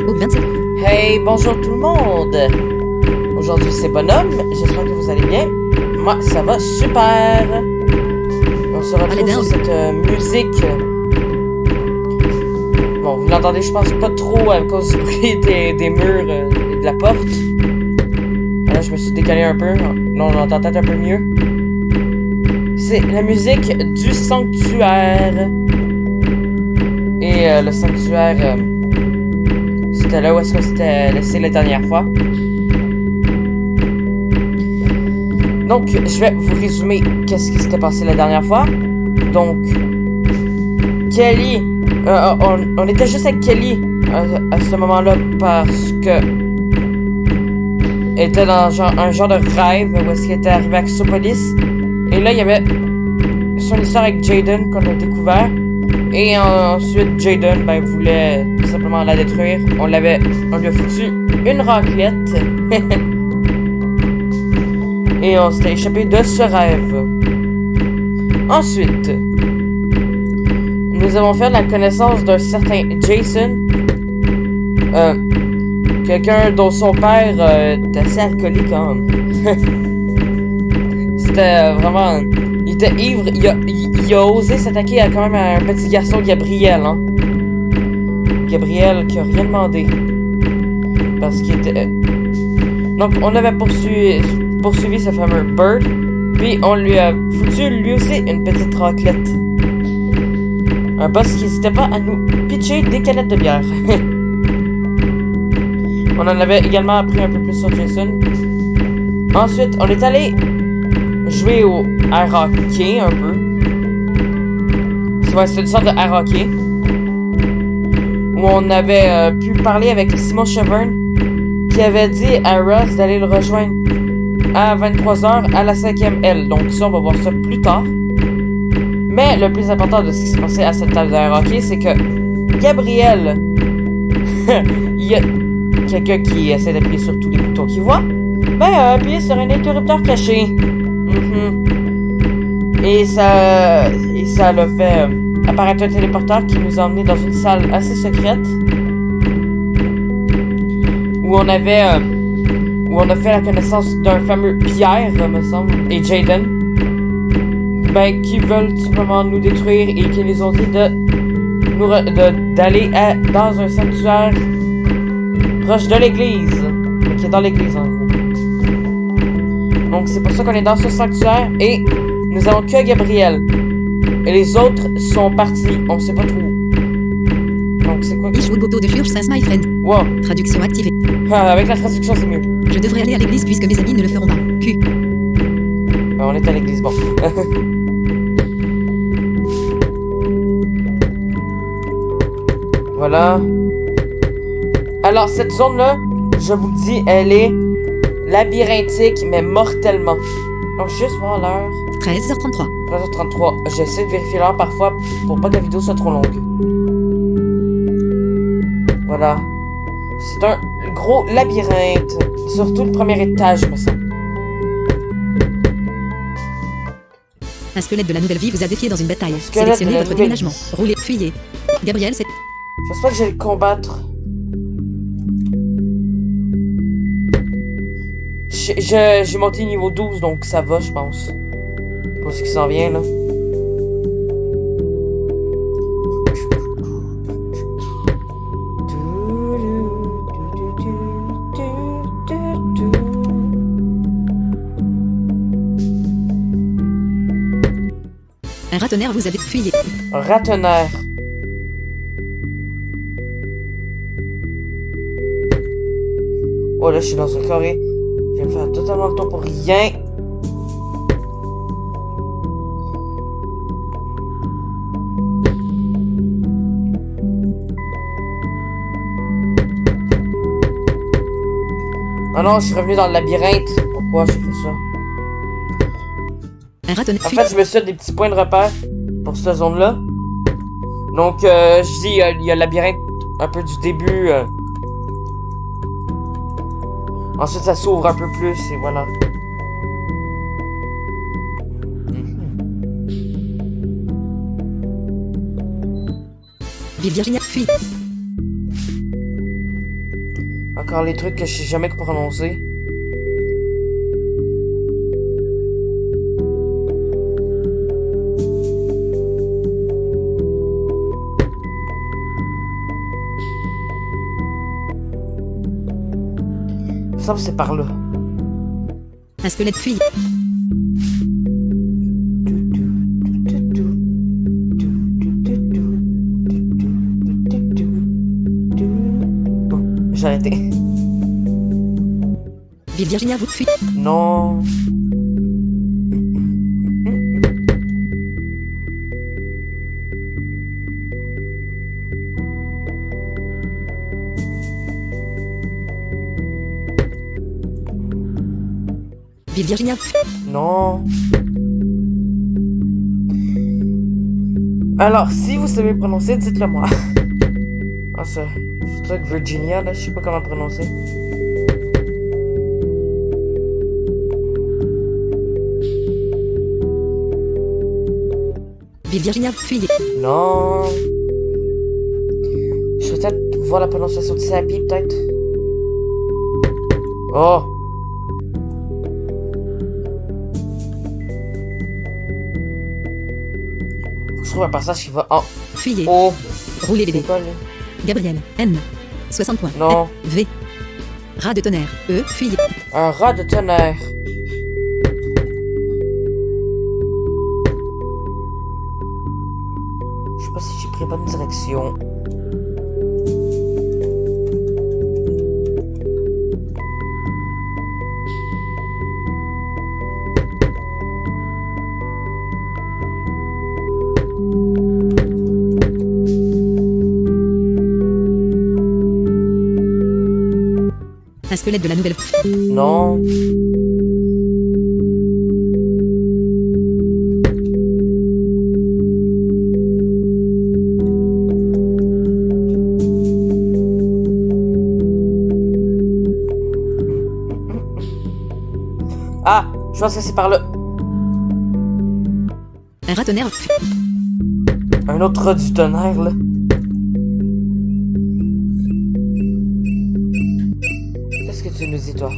Aube 27. Hey, bonjour tout le monde! Aujourd'hui c'est Bonhomme, j'espère que vous allez bien. Moi, ça va super! On se retrouve sur cette musique. Bon, vous l'entendez, je pense pas trop à cause du bruit des murs et de la porte. Là, je me suis décalé un peu. Là, on entend peut-être un peu mieux. C'est la musique du sanctuaire. Et le sanctuaire, c'était là où est-ce qu'on s'était laissé la dernière fois. Donc, je vais vous résumer qu'est-ce qui s'était passé la dernière fois. Donc, Kelly, on était juste avec Kelly à ce moment-là parce que elle était dans un genre de rêve où est-ce qu'elle était arrivée à Exopolis. Et là, il y avait son histoire avec Jaden qu'on a découvert. Et ensuite, Jaden voulait tout simplement la détruire. On lui a foutu une raclette. Et on s'était échappé de ce rêve. Ensuite, nous avons fait la connaissance d'un certain Jason. Quelqu'un dont son père est assez alcoolique quand même. C'était vraiment... Il était ivre. Il a osé s'attaquer à quand même à un petit garçon, Gabriel. Hein? Gabriel qui a rien demandé. Parce qu'il était... Donc, on avait poursuivi ce fameux Bird. Puis, on lui a foutu lui aussi une petite raclette. Un boss qui n'hésitait pas à nous pitcher des canettes de bière. On en avait également appris un peu plus sur Jason. Ensuite, on est allé jouer au air hockey un peu. C'est une sorte de air hockey. Où on avait pu parler avec Simon Cheverne qui avait dit à Ross d'aller le rejoindre à 23h à la 5e L. Donc ça, on va voir ça plus tard. Mais le plus important de ce qui s'est passé à cette table de air hockey, c'est que Gabriel, il y a quelqu'un qui essaie d'appuyer sur tous les boutons qu'il voit, a appuyé sur un interrupteur caché. Et ça l'a fait apparaître un téléporteur qui nous a emmenés dans une salle assez secrète où on a fait la connaissance d'un fameux Pierre, me semble, et Jaden, qui veulent tout simplement nous détruire et qui nous ont dit d'aller dans un sanctuaire proche de l'église, qui est dans l'église en gros. Donc c'est pour ça qu'on est dans ce sanctuaire et nous avons que Gabriel. Et les autres sont partis, on sait pas trop où. Donc c'est quoi? Ich Boto de Furch Sans My Friend. Wow. Traduction activée. Avec la traduction c'est mieux. Je devrais aller à l'église puisque mes amis ne le feront pas. Q. On est à l'église, bon. Voilà. Alors cette zone-là, je vous le dis, elle est labyrinthique, mais mortellement. Donc juste voir l'heure. 13h33. 13h33. J'essaie de vérifier l'heure parfois pour pas que la vidéo soit trop longue. Voilà. C'est un gros labyrinthe. Surtout le premier étage, me semble. Un squelette de la nouvelle vie vous a défié dans une bataille. Squelette Sélectionnez votre déménagement. Roulez, fuyez. Gabriel, c'est... Je pense pas que j'allais le combattre. J'ai monté niveau 12, donc ça va, je pense. Pour ce qui s'en vient, là. Un ratonnerre vous a fuyez. Ratonnerre. Oh là, je suis dans un carré. Je vais me faire totalement le tour pour rien. Ah non, je suis revenu dans le labyrinthe. Pourquoi j'ai fait ça? Un ratonnerre. En fait, je me suis fait des petits points de repère pour cette zone-là. Donc, je dis, il y a le labyrinthe un peu du début. Ensuite, ça s'ouvre un peu plus et voilà. Ville Virginia, fuis. Encore les trucs que je sais jamais prononcer. Il me semble que c'est par là. Un squelette fuit. Bon, j'ai arrêté. Ville Virginia vous fuit. Non. Ville Virginia fuit. Non. Alors, si vous savez prononcer, dites-le moi. Ah, c'est ça que Virginia, là, je sais pas comment prononcer. Ville Virginia fuit. Non. Je vais peut-être voir la prononciation de Sapi, peut-être. Oh. Faut que je trouve un passage qui va en Fuyez. haut. Roulez bébé. C'est quoi, lui? Gabriel. N. 60 points. Non. V. Rat de tonnerre. E. Fuyez. Un rat de tonnerre. Je sais pas si j'ai pris la bonne direction. Un squelette de la nouvelle. Non. Ah, je pense que c'est par là. Un rat tonnerre fuit. Un autre rat du tonnerre, là. Qu'est-ce que tu nous dis, toi?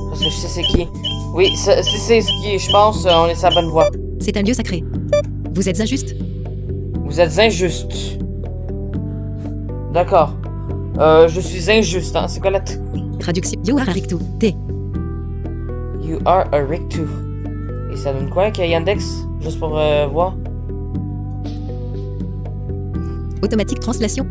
Parce que je sais c'est qui. Oui, si c'est ce qui, je pense, on est sur la bonne voie. C'est un lieu sacré. Vous êtes injuste. Vous êtes injuste. D'accord. Je suis injuste, hein. C'est quoi la... Traduction. You are a rictou. T. You are a rictu. Et ça donne quoi avec Yandex? Juste pour voir. Automatique translation.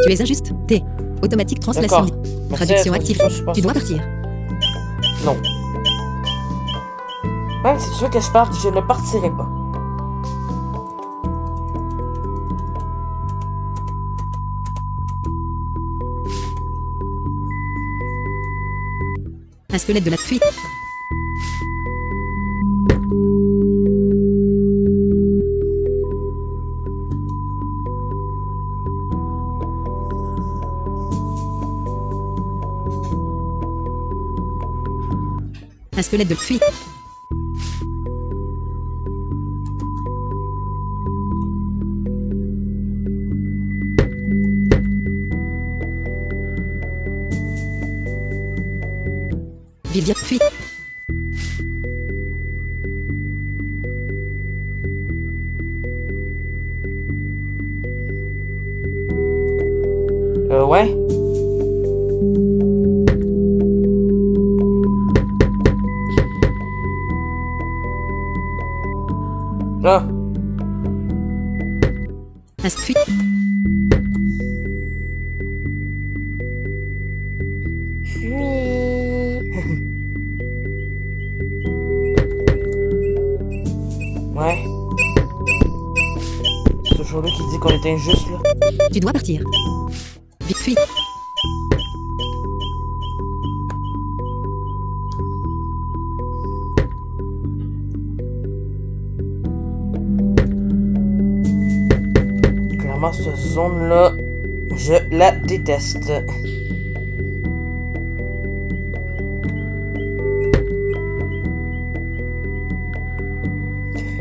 Tu es injuste. T. Automatique translation. D'accord. Merci, Traduction active. je pense. Tu dois partir. Non. Même si tu veux que je parte, je ne partirai pas. Un squelette de la fuite. Un squelette de fuite. Villiers fuite. Ouais. Ah. Un fuite. Ouais. C'est toujours lui qui dit qu'on est injuste, là. Tu dois partir. Vite fuite. Clairement, cette zone-là, je la déteste.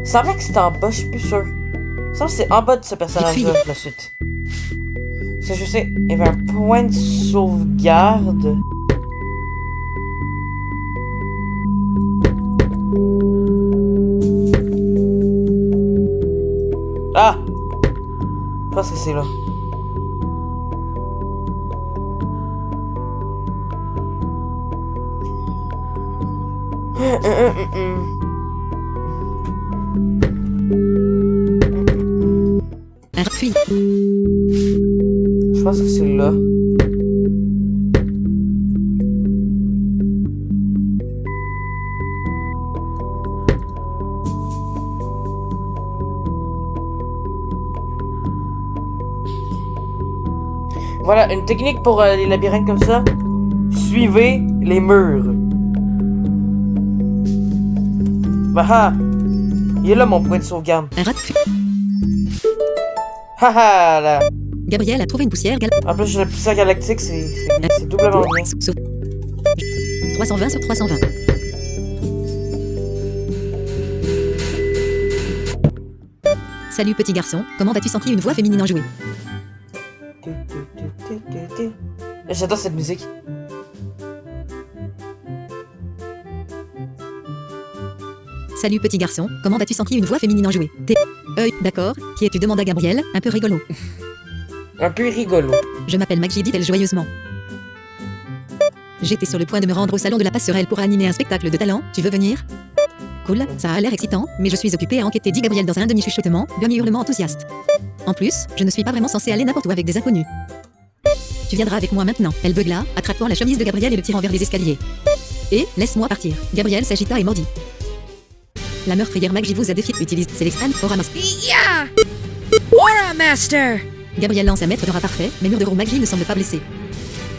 Ça semblait que c'était en bas, je suis plus sûr. Ça c'est en bas de ce personnage-là, la suite. Ça, je sais. Il y avait un point de sauvegarde. Ah! Je pense que c'est là. Un fuit. Je pense que c'est là. Voilà, une technique pour les labyrinthes comme ça. Suivez les murs. Bah ah! Il est là mon point de sauvegarde. Un rat fuit. Haha là! Gabriel a trouvé une poussière En plus, j'ai la poussière galactique, c'est doublement bien. sur 320 sur 320. Salut petit garçon, comment vas-tu sentir une voix féminine en jouer? J'adore cette musique. Salut petit garçon, comment vas-tu sentir une voix féminine en jouer? D'accord, qui es-tu demanda Gabriel, un peu rigolo. Un peu rigolo. Je m'appelle Maggie, dit-elle joyeusement. J'étais sur le point de me rendre au salon de la passerelle pour animer un spectacle de talent, tu veux venir? Cool, ça a l'air excitant, mais je suis occupée à enquêter, dit Gabriel dans un demi-chuchotement, demi-hurlement enthousiaste. En plus, je ne suis pas vraiment censée aller n'importe où avec des inconnus. Tu viendras avec moi maintenant, elle beugla, attrapant la chemise de Gabriel et le tirant vers les escaliers. Et, laisse-moi partir. Gabriel s'agita et mordit. La meurtrière Maggie vous a défié, utilise Selextan, Aura Master. Yeah! Aura Master! Gabriel lance un maître de rat parfait, mais Murderous Maggie ne semble pas blessé.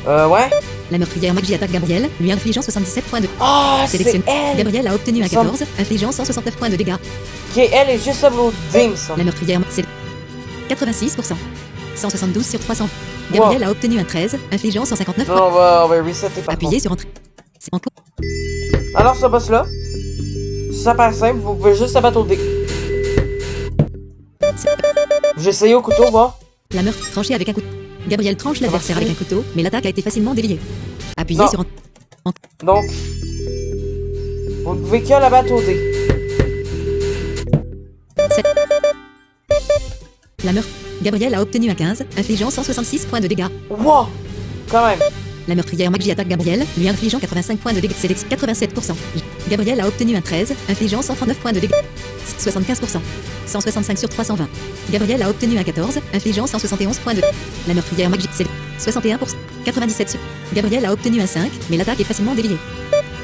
Ouais. La meurtrière Maggie attaque Gabriel, lui infligeant 77 points de... Ah, c'est Sélectionne. elle! Gabriel a obtenu un Semble- 14, infligeant 169 points de dégâts. Ok, elle est juste uploadée, me semble. La meurtrière, c'est 86%. 172 sur 300. Gabriel a obtenu un 13, infligeant 159 Non, points. on va resetter par Appuyez sur entrée. C'est en cours. contre. Alors, ce boss-là, c'est super simple, vous pouvez juste abattre au dé. J'ai essayé au couteau, moi. La meurtre tranchée avec un couteau. Gabriel tranche l'adversaire avec un couteau, mais l'attaque a été facilement déviée. Appuyez Non. sur Donc, vous ne pouvez que l'abattre au dé. la meurtre. Gabriel a obtenu un 15, infligeant 166 points de dégâts. Wow! Quand même. La meurtrière Maggie attaque Gabriel, lui infligeant 85 points de dégâts. Sélection 87%. Gabriel a obtenu un 13, infligeant 139 points de dégâts. 75%. 165 sur 320. Gabriel a obtenu un 14, infligeant 171 points de... La meurtrière Maggie, c'est 61%. 97 sur... Gabriel a obtenu un 5, mais l'attaque est facilement déviée.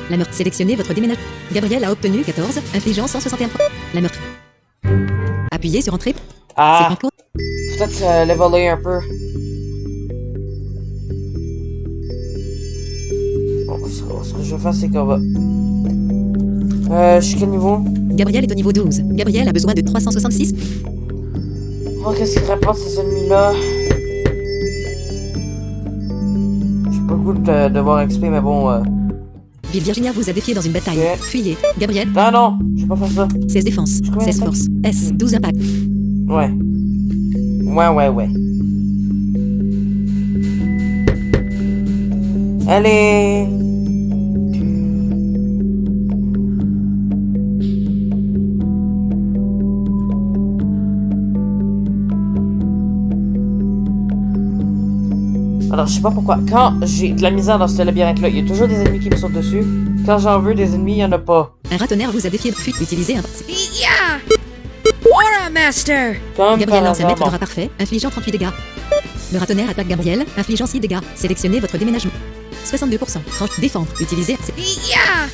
La meurtre, sélectionnez votre déménagement. Gabriel a obtenu 14, infligeant 161 points. La meurtre. Appuyez sur entrée. C'est en Ah, cours. peut-être leveler un peu. Bon, ce que je vais faire, c'est qu'on va... je suis quel niveau? Gabriel est au niveau 12. Gabriel a besoin de 366. Oh, qu'est-ce qui rapporte ces ennemis-là? J'ai pas le goût de devoir XP, mais bon... Ville Virginia vous a défié dans une bataille. Ok. Fuyez. Gabriel, Ah non, je vais pas faire ça. 16 défense, Combien 16 force, S, 12 impact. Ouais. Ouais. Allez. Alors, je sais pas pourquoi. Quand j'ai de la misère dans ce labyrinthe-là, il y a toujours des ennemis qui me sautent dessus. Quand j'en veux des ennemis, il y en a pas. Un ratonnerre vous a défié de fuite. Utilisez un... Yeah! Aura Master! Comme Gabriel par lance un hasard, maître de bon. rat parfait, infligeant 38 dégâts. Le ratonnerre attaque Gabriel, infligeant 6 dégâts. Sélectionnez votre déménagement. 62%. Tranche défendre. Utilisez... Yeah!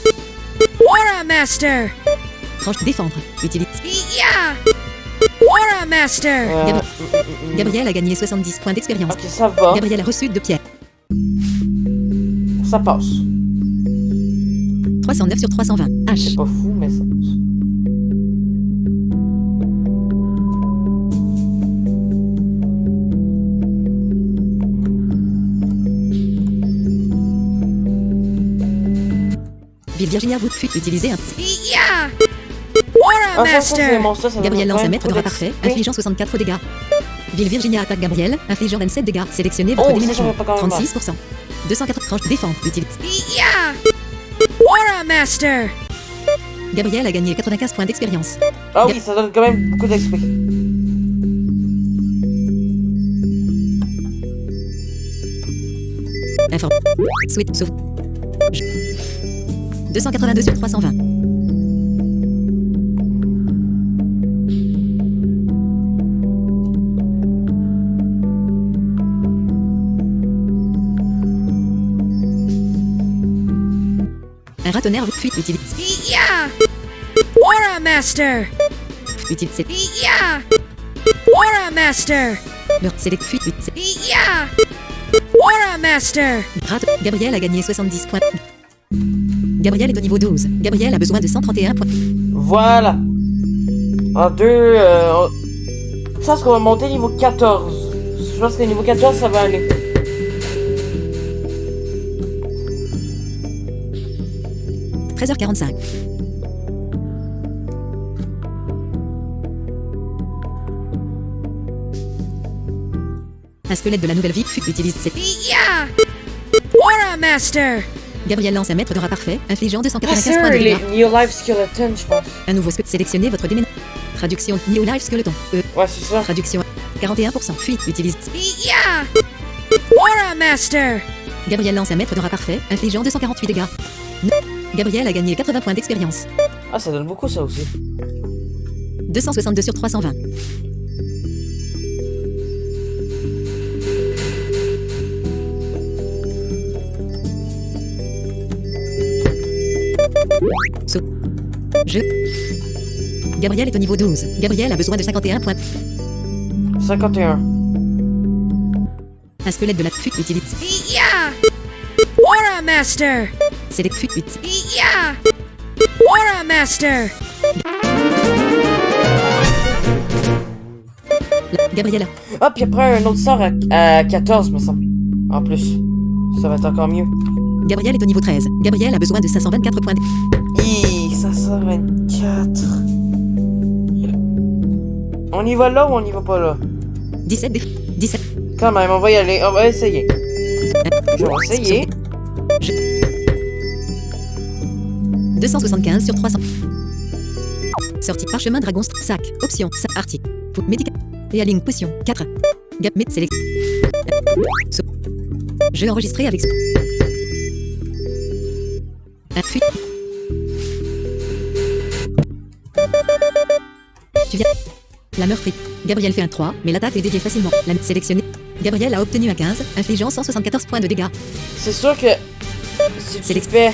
Aura Master! Tranche défendre. Utilisez... Yeah! Aura Master! Gabriel a gagné 70 points d'expérience. Ok, ça va. Gabriel a reçu 2 pierres. Ça passe. 309 sur 320. H. C'est pas fou, mais ça passe. Ville Virginia vous fuite. Utilisez un... Yeah! Aura Ah, ça, c'est Master! mon ça, ça Gabriel donne lance un plein maître de trop rat parfait, d'XP. infligeant 64 dégâts. Ville Virginia attaque Gabriel, infligeant 27 dégâts. Sélectionnez votre Oh, ça, déménagement. j'avais pas quand même mal. 36%. 280 tranches défendre. Utilise. Yeah! Aura Master! Gabriel a gagné 95 points d'expérience. Ah oui, ça donne quand même beaucoup d'XP. Informe. Suite sauf. 282 sur 320. Un ratonnerre vous fuite utilise. Yeah! Aura Master! Utilise. Yeah! Aura Master! Meurtre select fuite. Yeah! Aura Master! Gabriel a gagné 70 points. Gabriel est au niveau 12. Gabriel a besoin de 131 points. Voilà. En deux, je pense qu'on va monter niveau 14. Je pense que niveau 14, ça va aller. – 13h45. Un squelette de la nouvelle vie fut utilise. Yeah! Aura Master! Gabriel lance un maître de rat parfait, infligeant Ah, 295 c'est points de les dégâts. New Life Skeleton, je pense. Un nouveau squelette. Sélectionnez votre déménagement. Traduction New Life Skeleton. Ouais, c'est ça. Traduction 41%. Fuite utilise. Yeah! Aura Master! Gabriel lance un maître de rat parfait, infligeant 248 dégâts. Gabriel a gagné 80 points d'expérience. Ah, ça donne beaucoup, ça aussi. 262 sur 320. Saut. Jeu. Gabriel est au niveau 12. Gabriel a besoin de 51 points. 51. Un squelette de la fuite utilise. Yeah! Aura Master! Select fuite 8. Yeah! Aura Master! Gabriel. Ah, puis après, un autre sort à 14, me semble. En plus. Ça va être encore mieux. Gabriel est au niveau 13. Gabriel a besoin de 524 points. Hi, ça sort 24. On y va là ou on y va pas là? 17. 17. Quand même, on va y aller. On va essayer. Je vais essayer. 275 sur 300. Sortie parchemin dragon sac. Option article. Médical. Et ligne potion 4. Gap met select. Jeu enregistré avec. Un fuite. Tu viens. La meurtrie. Gabriel fait un 3, mais l'attaque est déviée facilement. La sélectionnée. Gabriel a obtenu un 15, infligeant 174 points de dégâts. C'est sûr que si tu Select. fais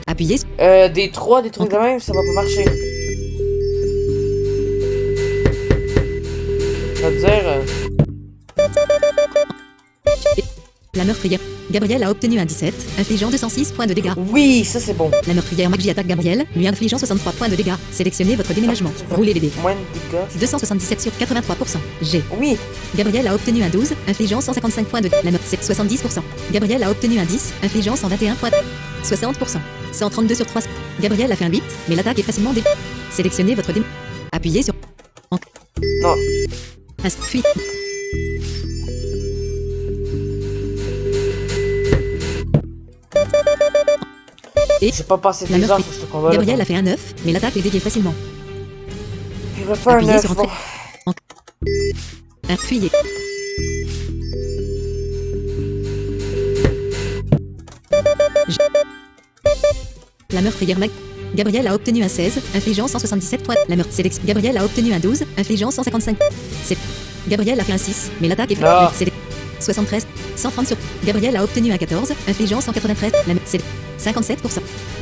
Appuyez. des 3, des trucs de même, ça va pas marcher. Je vais te dire... La meurtrière. Gabriel a obtenu un 17, infligeant 206 points de dégâts. Oui, ça c'est bon. La meurtrière Maggie attaque Gabriel, lui infligeant 63 points de dégâts. Sélectionnez votre déménagement. Roulez les dés. Moins de dégâts. 277 sur 83%. G. Oui. Gabriel a obtenu un 12, infligeant 155 points de... La note c'est 70%. Gabriel a obtenu un 10, infligeant 121 points. 60%. 132 sur 3. Gabriel a fait un 8, mais l'attaque est facilement dé... Sélectionnez votre dé... Appuyez sur... Non. Fuite. Et J'ai pas passé la des heures meurtrière. sur ce combat. Gabriel a fait un 9, mais l'attaque est déviée facilement. Il va faire un Appuyez 9. sur entrée. Appuyez. La meurtrière Mag. Gabriel a obtenu un 16, infligeant 177 points. La meurtre sélection. Gabriel a obtenu un 12, infligeant 155. C'est... Gabriel a fait un 6, mais l'attaque est Ah. faite. 73, 130 sur. Gabriel a obtenu un 14, infligeant 193. La meurtre c'est 57%.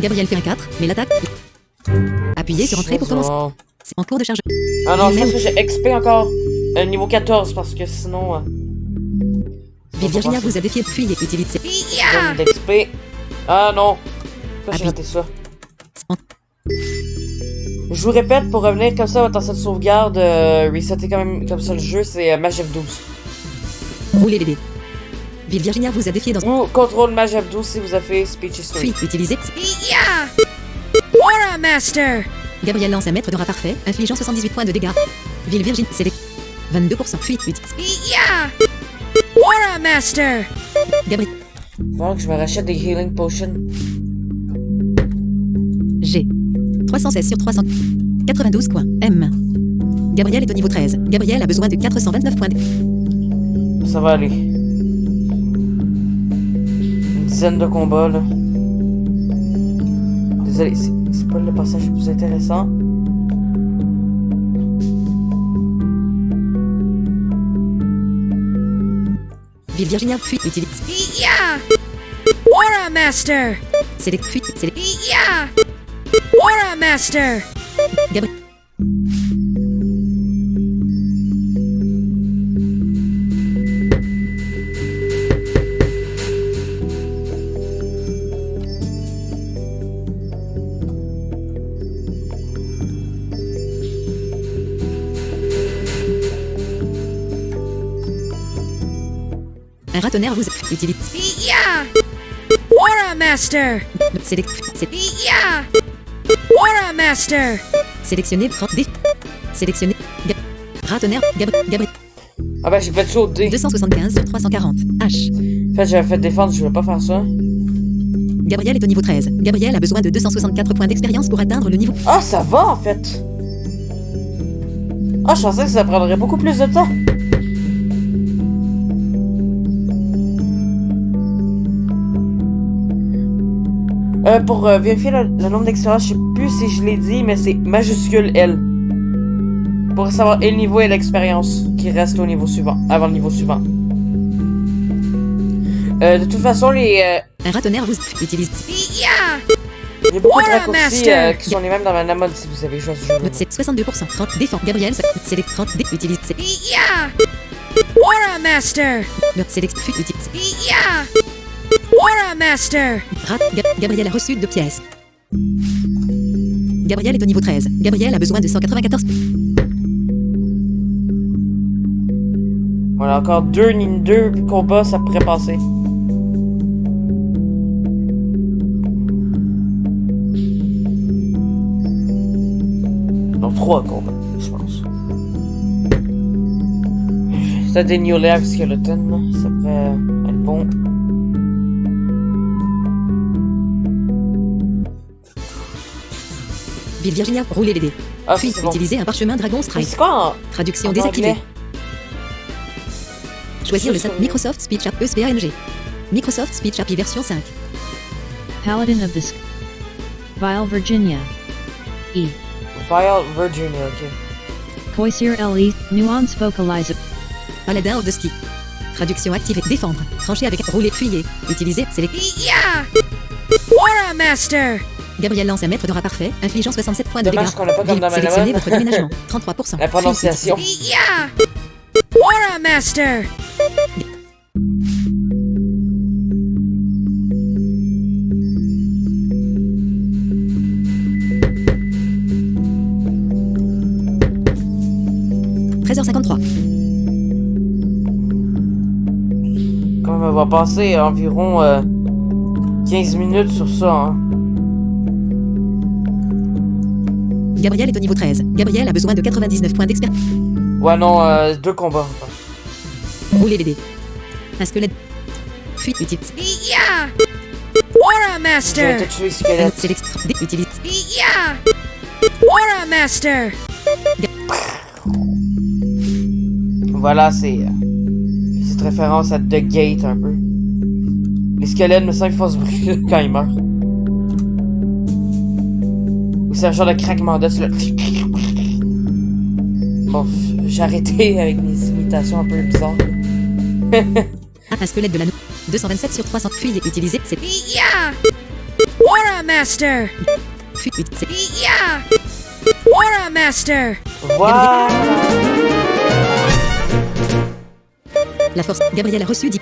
Gabriel fait un 4, mais l'attaque. Appuyez sur entrée pour commencer. C'est en cours de charge. Ah non, je pense que j'ai XP encore. Niveau 14, parce que sinon... Ville Virginia vous a défié. Fuyez. Utilisez. Yeah! Donne d'XP. Ah non. Pourquoi j'ai Appuie. raté ça? En- Je vous répète, pour revenir comme ça, votre ancienne sauvegarde, resetter quand même comme ça le jeu, c'est Mage F12. Roulez les dés. Ville Virginia vous a défié dans. Ou contrôle Mage F12 si vous avez fait Speech History. Fuite. Utilisez. Yeah! Aura Master! Gabriel lance un maître de rat parfait, infligeant 78 points de dégâts. Ville Virginie. C'est 22%. Fuite. Yeah! Aura Master! Gabriel. Bon, que je me rachète des healing potions. G. 316 sur 392 coins. M. Gabriel est au niveau 13. Gabriel a besoin de 429 points. Ça va aller. Une dizaine de combats, là. Désolé, c'est pas le passage le plus intéressant. Ville Virginia. Fuite. Utilise. Yeah! Aura Master! Select. Fuite. Select. Yeah! Aura Master! Gabriel. Un ratonnerre vous utilise. Yeah! Aura Master! Select. Yeah! Aura Master! Sélectionnez 30 D. Sélectionnez. Ratonnerre. Gabriel. Ah ben, j'ai fait le saut de dés. 275 sur 340. H. En fait, j'avais fait défendre, je voulais pas faire ça. Gabriel est au niveau 13. Gabriel a besoin de 264 points d'expérience pour atteindre le niveau. Ah, ça va, en fait. Ah, je pensais que ça prendrait beaucoup plus de temps. Pour vérifier le nombre d'expérience, je sais plus si je l'ai dit, mais c'est majuscule L. Pour savoir quel niveau est l'expérience qui reste au niveau suivant, avant le niveau suivant. De toute façon, les... Un ratonnerre vous utilise. Yeah! il y a beaucoup de Aura raccourcis Master. qui sont les mêmes dans la mode si vous avez joué à ce jeu-là. C'est 62%. 30 défend. Gabriel. Select 30 D. Utilise. Yeah! Aura Master! Select. Fuite. Utilise. Yeah! Aura Master! Gabriel a reçu 2 pièces. Gabriel est au niveau 13. Gabriel a besoin de 194. Voilà, encore deux combats, ça pourrait passer. Non, 3 combats, je pense. C'est des New Life Skeleton, là. Ça pourrait être bon. Ville Virginia. Roulez les dés. Ah, Puis c'est bon. utiliser un parchemin Dragon Mais Strike. c'est quoi Traduction en désactivée. anglais? Choisir le sûr, Microsoft Speech App ESPANG. Microsoft Speech API version 5. Paladin of the Sky. Vile Virginia. E. Vile Virginia, ok. Coisier LE. Nuance Vocalizer. Paladin of the Ski. Traduction activée. Défendre. Trancher avec. Rouler. Fuyez. Utiliser. Select. Yeah! Aura Master! Gabriel lance un maître d'aura parfait, infligeant 67 points de Dommage dégâts. qu'on l'a pas comme dans Sélectionnez Manuel. votre déménagement. 33%. La prononciation. Yeah! Aura Master! Fuite. 13h53. Comme on va passer environ 15 minutes sur ça, hein. Gabriel est au niveau 13. Gabriel a besoin de 99 points d'expérience. Ouais, non, 2 combats. Roulez les dés. Un squelette. Fuite. Utilise. Yeah! Aura J'ai Master! été tué squelette. Select. D. Utilise. Yeah! Aura Master! Voilà, c'est cette référence à The Gate un peu. Les squelettes me semble qu'ils font ce bruit quand ils meurent. Ou c'est un genre de craquement d'os là. Bon, j'ai arrêté avec mes imitations un peu bizarres. Un squelette de l'anneau. 227 sur 300. Fuyez. Utilisez. C'est. Yeah! Aura Master! Fuite. Utilise. Yeah! Aura Master! Voilà. La force. Gabriel a reçu 10.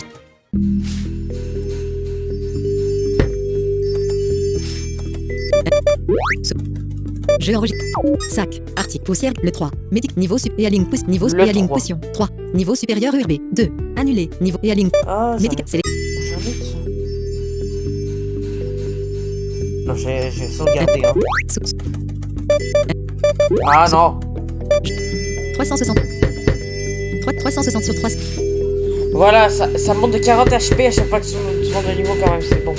Jeu enregistré. Sac. Article. Poussière. Le 3. Médic. Niveau supérieur. Niveau Le supérieur. 3. Potion. 3. Niveau supérieur URB. 2. Annulé. Niveau et ligne. Ah, Médic. C'est j'en ai ça. Non, j'ai sauvegardé, hein. Ah non. 360. 360 sur 300. Voilà, ça monte de 40 HP à chaque fois que tu montes de niveau quand même, c'est bon.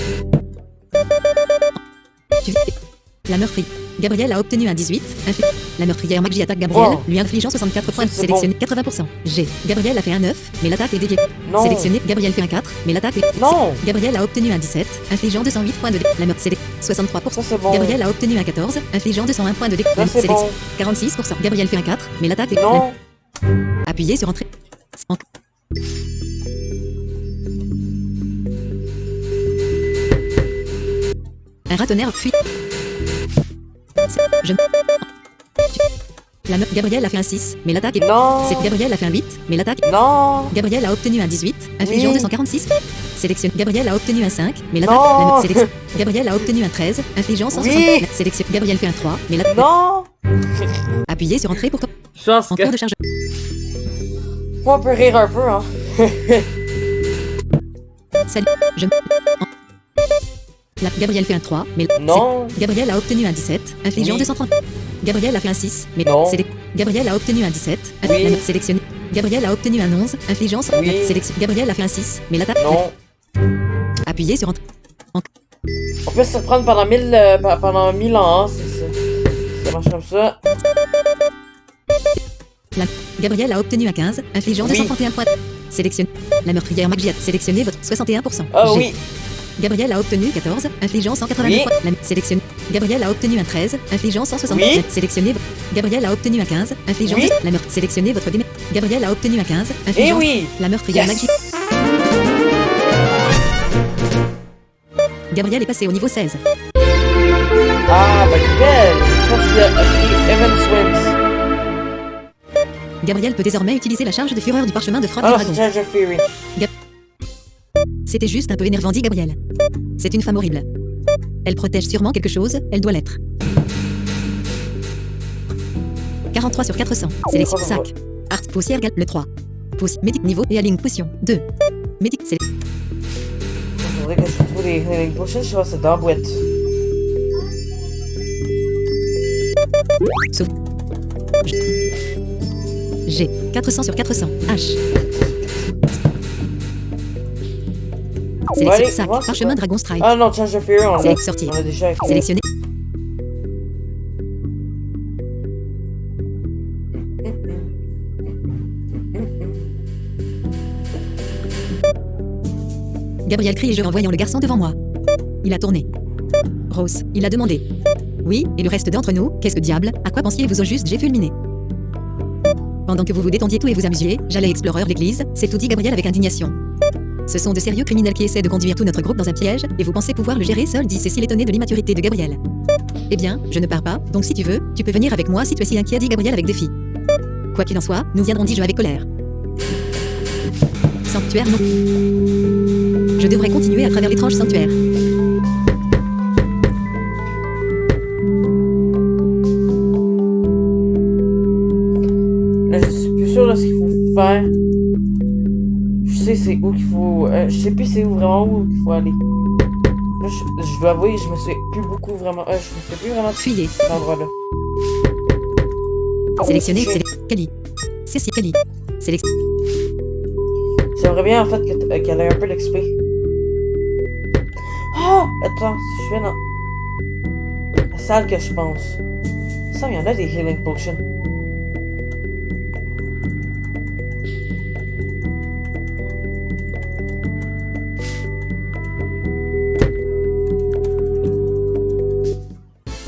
La meurtrière. Gabriel a obtenu un 18. La meurtrière Maggie attaque Gabriel, Wow. lui infligeant 64 points. C'est Sélectionné 80%. G. Gabriel a fait un 9, mais l'attaque est déviée. Non. Sélectionné. Gabriel fait un 4, mais l'attaque est... Non. Gabriel a obtenu un 17, infligeant 208 points de dégâts. La meurtre 63%. Ça c'est bon. Gabriel a obtenu un 14, infligeant 201 points de dégâts. Ça c'est bon. 46%. Gabriel fait un 4, mais l'attaque est... Non. Appuyez sur entrée. En- Un ratonnerre fuit. Je... La meuf Gabriel a fait un 6, mais l'attaque est... Non. C'est Gabriel a fait un 8, mais l'attaque... Non. Gabriel a obtenu un 18, infligeant Oui. 246. Sélection. Gabriel a obtenu un 5, mais l'attaque... Non. Sélection. Gabriel a obtenu un 13, infligeant 160. Oui. Sélection. Gabriel fait un 3, mais l'attaque... Non. Appuyez sur entrée pour... Je pense En que... cours de charge. On peut rire un peu, hein. Salut. Je... Gabriel fait un 3, mais... Non. Gabriel a obtenu un 17, infligeant Oui. 230. Gabriel a fait un 6, mais... Non. Gabriel a obtenu un 17, Oui. sélectionné. Gabriel a obtenu un 11, infligeant... Oui. Gabriel a fait un 6, mais l'attaque... Non. Appuyez sur entrée. On peut se reprendre pendant 1000 ans, hein. Ça marche comme ça. Gabriel a obtenu un 15, infligeant Oui. 231 points. Sélectionné. La meurtrière Maggie a sélectionné votre 61%. Ah G. oui. Gabriel a obtenu 14, infligeant 182 Oui. points. Sélectionné. Gabriel a obtenu un 13, infligeant 160 Oui. points. Sélectionné. Gabriel a obtenu un 15, infligeant... Oui. La meurtre. Sélectionnez votre démé... Gabriel a obtenu un 15, Eh infligeant... oui. La meurtrière Yes. Maggie... Gabriel est passé au niveau 16. Ah, bah nickel. Je pense qu'il y a Evan Swims. Gabriel peut désormais utiliser la charge de fureur du parchemin de frappe Ah du non, c'est dragon. Charge of Fury. C'était juste un peu énervant, dit Gabriel. C'est une femme horrible. Elle protège sûrement quelque chose, elle doit l'être. 43 sur 400. Sélection Oh, sac. Art poussière gal le 3. Médic niveau et align potion 2. Médic c'est Il faudrait que je trouve des healing potions. Je sais pas, c'est dans la boîte. sauf. G. 400 sur 400. H. Sélection allez, sac. voir, c'est Parchemin quoi? dragon strike. Ah non, Charge of Fury, on l'a. Sélect sortir. On l'a déjà fait. Sélectionné. Gabriel crie et je en voyant le garçon devant moi. Il a tourné. Rose, il a demandé. Oui, et le reste d'entre nous, qu'est-ce que diable, à quoi pensiez-vous au juste j'ai fulminé. Pendant que vous vous détendiez tout et vous amusiez, j'allais explorer l'église, c'est tout dit Gabriel avec indignation. Ce sont de sérieux criminels qui essaient de conduire tout notre groupe dans un piège, et vous pensez pouvoir le gérer seul, dit Cécile étonnée de l'immaturité de Gabriel. Eh bien, je ne pars pas, donc si tu veux, tu peux venir avec moi si tu es si inquiet, dit Gabriel avec défi. Quoi qu'il en soit, nous viendrons, dis-je avec colère. Sanctuaire non. Je devrais continuer à travers l'étrange sanctuaire. Là, je suis plus sûr de ce qu'il faut faire. Je sais c'est où qu'il faut... je sais plus c'est où vraiment où qu'il faut aller. Là, je dois avouer, je me suis plus beaucoup vraiment... je me suis plus vraiment de Fuyez. cet endroit-là. Oh, Sélectionnez, shit. Cali. Cécile Cali. Sélection. J'aimerais bien en fait qu'elle ait un peu d'XP. Ah! Attends, si je vais dans la salle que je pense. Ça, il y en a des healing potions.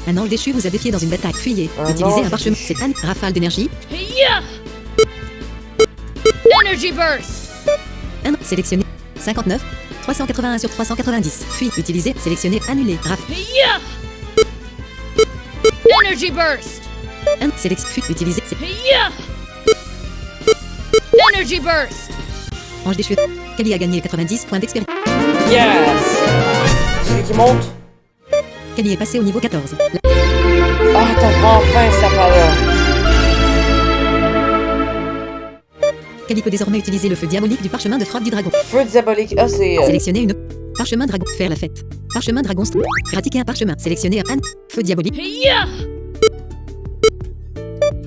Un ange déchu vous a défié dans une bataille. Fuyez. Un Utilisez ange un parchemin. déchu. C'est Anne. Rafale d'énergie. Yeah! Energy burst! Sélectionnez. 59. 381 sur 390. Puis, utilisez. Sélectionnez. Annulé. Yeah! Energy burst! Sélection. Utilisez. Yeah! Energy burst! Ange déchu. Kelly a gagné 90 points d'expérience. Yes! Celui qui monte. Kelly est passé au niveau 14. Ah, t'as enfin ça là. Kelly peut désormais utiliser le feu diabolique du parchemin de frappe du dragon. Feu diabolique. Ah, c'est... Sélectionnez une. Parchemin dragon. Faire la fête. Parchemin dragon. Pratiquer un parchemin. Sélectionnez un. Feu diabolique. Yeah!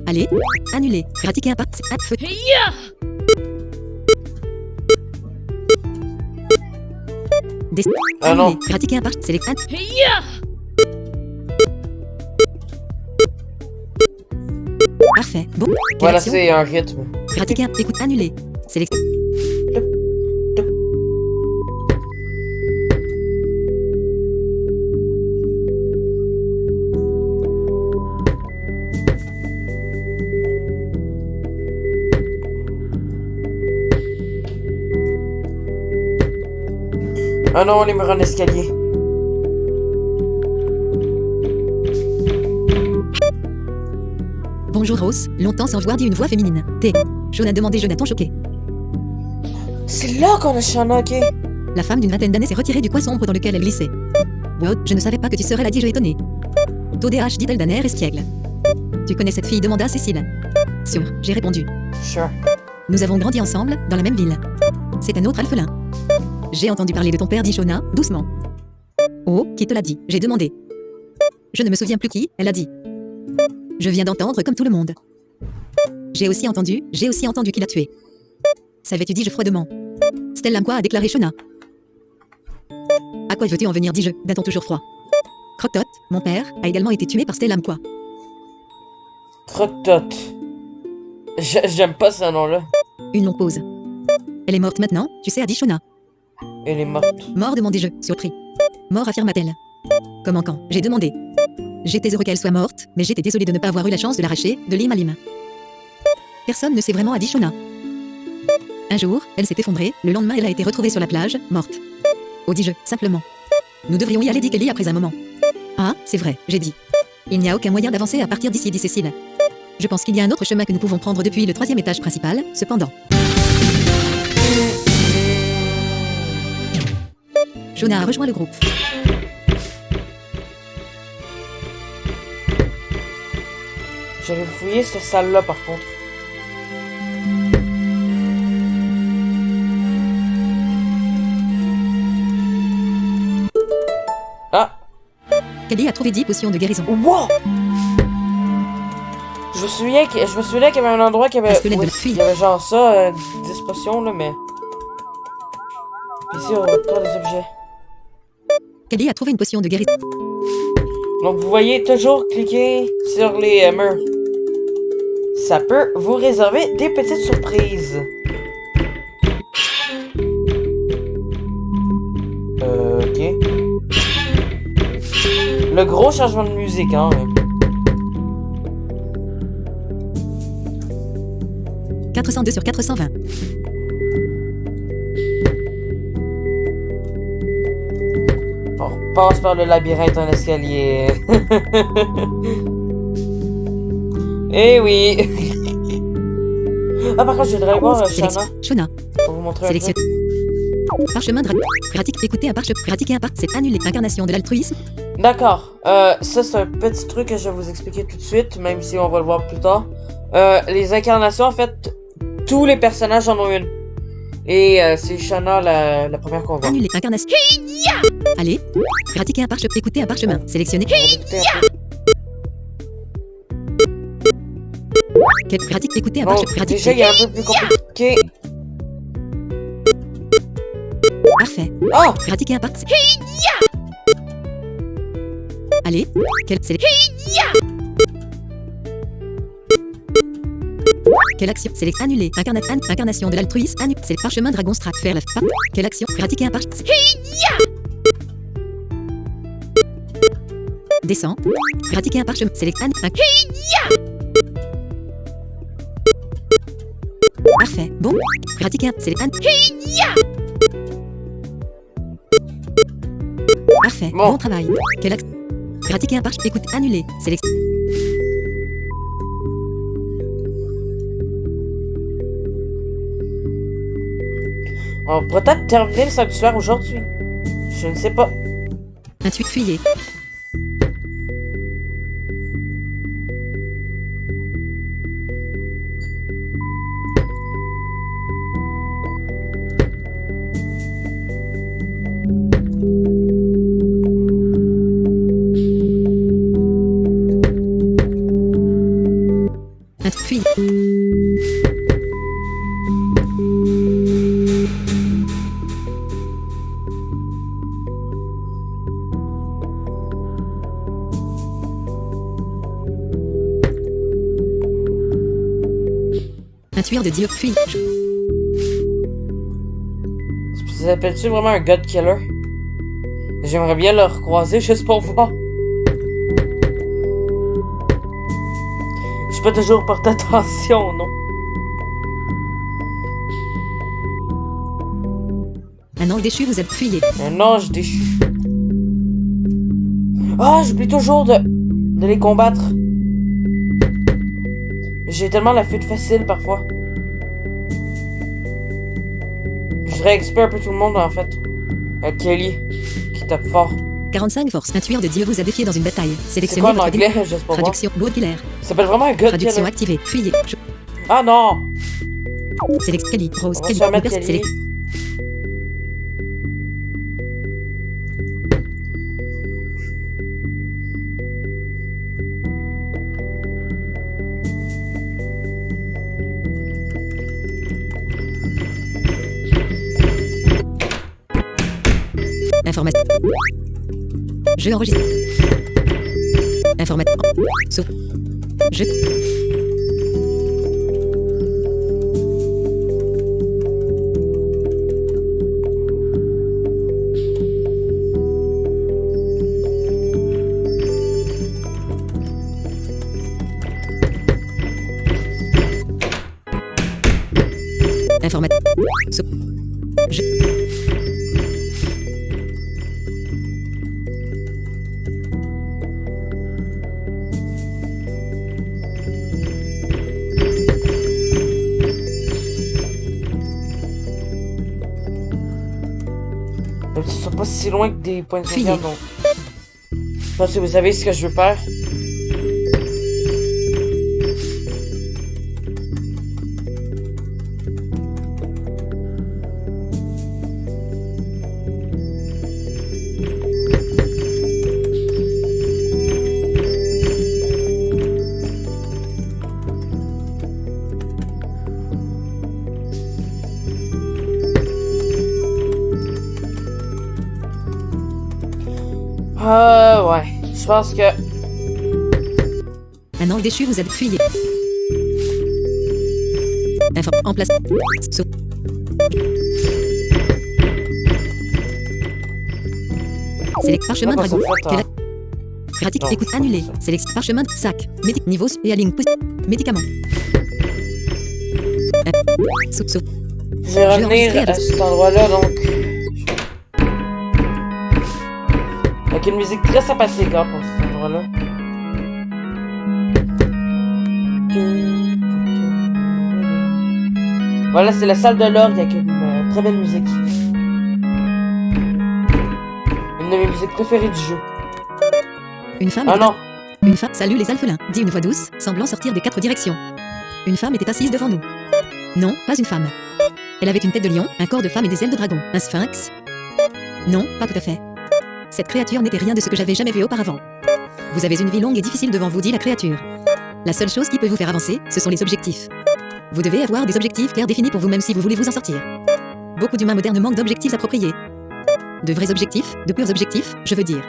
Allez. Annuler. Pratiquer un feu. Yeah! Des... Ah non. Annulé. Pratiquer un par... Sélection. Yeah! Parfait. Bon. Quelle Voilà, action? c'est un rythme. Pratiquer un... Écoute. Annulé. Sélection. Ah non, les murs en escalier. Bonjour Rose. Longtemps sans voir dit une voix féminine. T. Jaune a demandé Jonathan choqué. C'est là qu'on a Shana, ok. La femme d'une vingtaine d'années s'est retirée du coin sombre dans lequel elle glissait. Wow, je ne savais pas que tu serais là, dit-je étonné. TODH, dit-elle d'un air espiègle. Tu connais cette fille, demanda Cécile. Sûr, j'ai répondu. Sure. Nous avons grandi ensemble, dans la même ville. C'est un autre alphelin. J'ai entendu parler de ton père, dit Shona, doucement. Oh, qui te l'a dit? J'ai demandé. Je ne me souviens plus qui, elle a dit. Je viens d'entendre comme tout le monde. J'ai aussi entendu qu'il a tué. Savais-tu, dis-je froidement. Stella quoi a déclaré Shona. À quoi veux-tu en venir, dis-je, d'un ton toujours froid. Croque-Tot, mon père, a également été tué par Stella quoi. Croque-Tot. J'aime pas ce nom-là. Une longue pause. Elle est morte maintenant, tu sais, a dit Shona. Elle est morte. Mort, demandai-je, surpris. Mort, affirma-t-elle. Comment quand? J'ai demandé. J'étais heureux qu'elle soit morte, mais j'étais désolé de ne pas avoir eu la chance de l'arracher, de Lim à Lim. Personne ne sait vraiment, a dit Shona. Un jour, elle s'est effondrée, le lendemain elle a été retrouvée sur la plage, morte. Oh, dis-je, simplement. Nous devrions y aller, dit Kelly après un moment. Ah, c'est vrai, j'ai dit. Il n'y a aucun moyen d'avancer à partir d'ici, dit Cécile. Je pense qu'il y a un autre chemin que nous pouvons prendre depuis le 3e étage principal, cependant. Shona a rejoint le groupe. J'avais fouillé cette salle-là, par contre. Ah! Kelly a trouvé 10 potions de guérison. Wow! Je me souviens qu'il y avait un endroit qui avait... Parce que l'aide de oui, la fille. il y avait genre ça, 10 potions, là, mais... Puis ici, on va faire des objets. Kelly a trouvé une potion de guérison. Donc, vous voyez, toujours cliquer sur les murs. Ça peut vous réserver des petites surprises. Ok. Le gros changement de musique, hein. 402 sur 420. On passe par le labyrinthe en escalier. Eh oui. Ah, par contre, je voudrais aller voir Shana. Shona. Pour vous montrer un Sélection. truc. Parchemin de pratique. Écouter un parchemin. Pratiquer un c'est annuler. Incarnation de l'altruisme. D'accord. Ça, c'est un petit truc que je vais vous expliquer tout de suite, même si on va le voir plus tard. Les incarnations, en fait, tous les personnages en ont une. Et c'est Shana la première qu'on voit. Annuler. Incarnation. Allez. Pratiquer un parchemin. Écouter un parchemin. Sélectionner. On va écouter un peu. Pratique. Écouter un Bon, parchemin. Pratique. déjà, il est un peu plus compliqué. Parfait. Ah! Pratiquer un parchemin. Allez. Quelle action? Select annuler. Incarnation de l'altruisme. C'est le parchemin dragon strat. Faire la fin. Quelle action? Pratiquer un parchemin. Descend. Pratiquer un parchemin. Select Parfait. Bon. Pratiquer un. Select Parfait. Bon. Bon travail. Quelle action? Pratiquer un parchemin. Écoute. Annuler. Select. On va peut-être terminer le sanctuaire aujourd'hui. Je ne sais pas. Un tweet fuyé. Un tweet fuyé. tueur de Dieu, fuis. Ça s'appelle-tu vraiment un God Killer? J'aimerais bien le recroiser juste pour voir. J'ai pas toujours porté attention, non? Un ange déchu, vous êtes fuyé. Un ange déchu. Ah, j'oublie toujours de les combattre. J'ai tellement la fuite facile parfois. Je voudrais expert un peu tout le monde en fait. Kelly, qui tape fort. 45 force. Un tueur de Dieu vous a défié dans une bataille. C'est Sélectionnez quoi en votre anglais? Je sais pas voir. traduction. God Killer. Ça s'appelle vraiment un God Traduction Killer. activée. Fuyez. Ah non! Select Kelly. Rose On va Kelly. se remettre Hyper- Kelly. Select. Information. Jeu enregistré. Information. Sauf. Jeu. Information. Sauf. Jeu. Même si ce sont pas si loin que des points de Fuyez. sauvegarde, donc. Je pense que vous savez ce que je veux faire. Ouais. Je pense que... Un ange déchu vous a fuyé. En place. Sauf. Select parchemin Comment ça dragon. fait, hein? Pratique Non, écoute je annulé. pense ça. Select parchemin sac. Niveau et align pouce. Médicaments. Sauf. Je vais revenir enregistré à avec- cet endroit-là, donc... Avec une musique très sympathique, hein, pour cet endroit-là. Voilà, c'est la salle de l'orgue avec une très belle musique. Une de mes musiques préférées du jeu. Une femme. Ah était- non! Une femme. Salut les alphelins. Dit une voix douce, semblant sortir des 4 directions. Une femme était assise devant nous. Non, pas une femme. Elle avait une tête de lion, un corps de femme et des ailes de dragon. Un sphinx? Non, pas tout à fait. Cette créature n'était rien de ce que j'avais jamais vu auparavant. Vous avez une vie longue et difficile devant vous, dit la créature. La seule chose qui peut vous faire avancer, ce sont les objectifs. Vous devez avoir des objectifs clairs définis pour vous-même si vous voulez vous en sortir. Beaucoup d'humains modernes manquent d'objectifs appropriés. De vrais objectifs, de purs objectifs, je veux dire.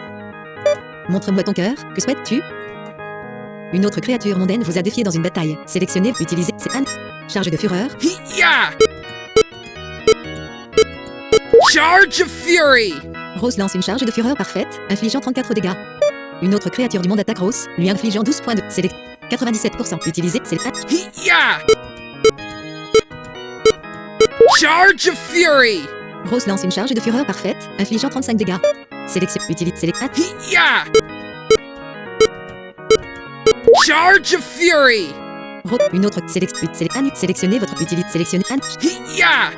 Montre-moi ton cœur, que souhaites-tu? Une autre créature mondaine vous a défié dans une bataille. Sélectionnez, utilisez, c'est Anne. Charge de fureur. Yeah! Charge of Fury! Rose lance une charge de fureur parfaite, infligeant 34 dégâts. Une autre créature du monde attaque Rose, lui infligeant 12 points de sélect. 97%. Utilisez, c'est Yeah! Charge of Fury! Rose lance une charge de fureur parfaite, infligeant 35 dégâts. Sélection. Utilise, select. Yeah! Charge of Fury! Une autre sélectionnez votre utilité. Sélectionnez Anne. Yeah!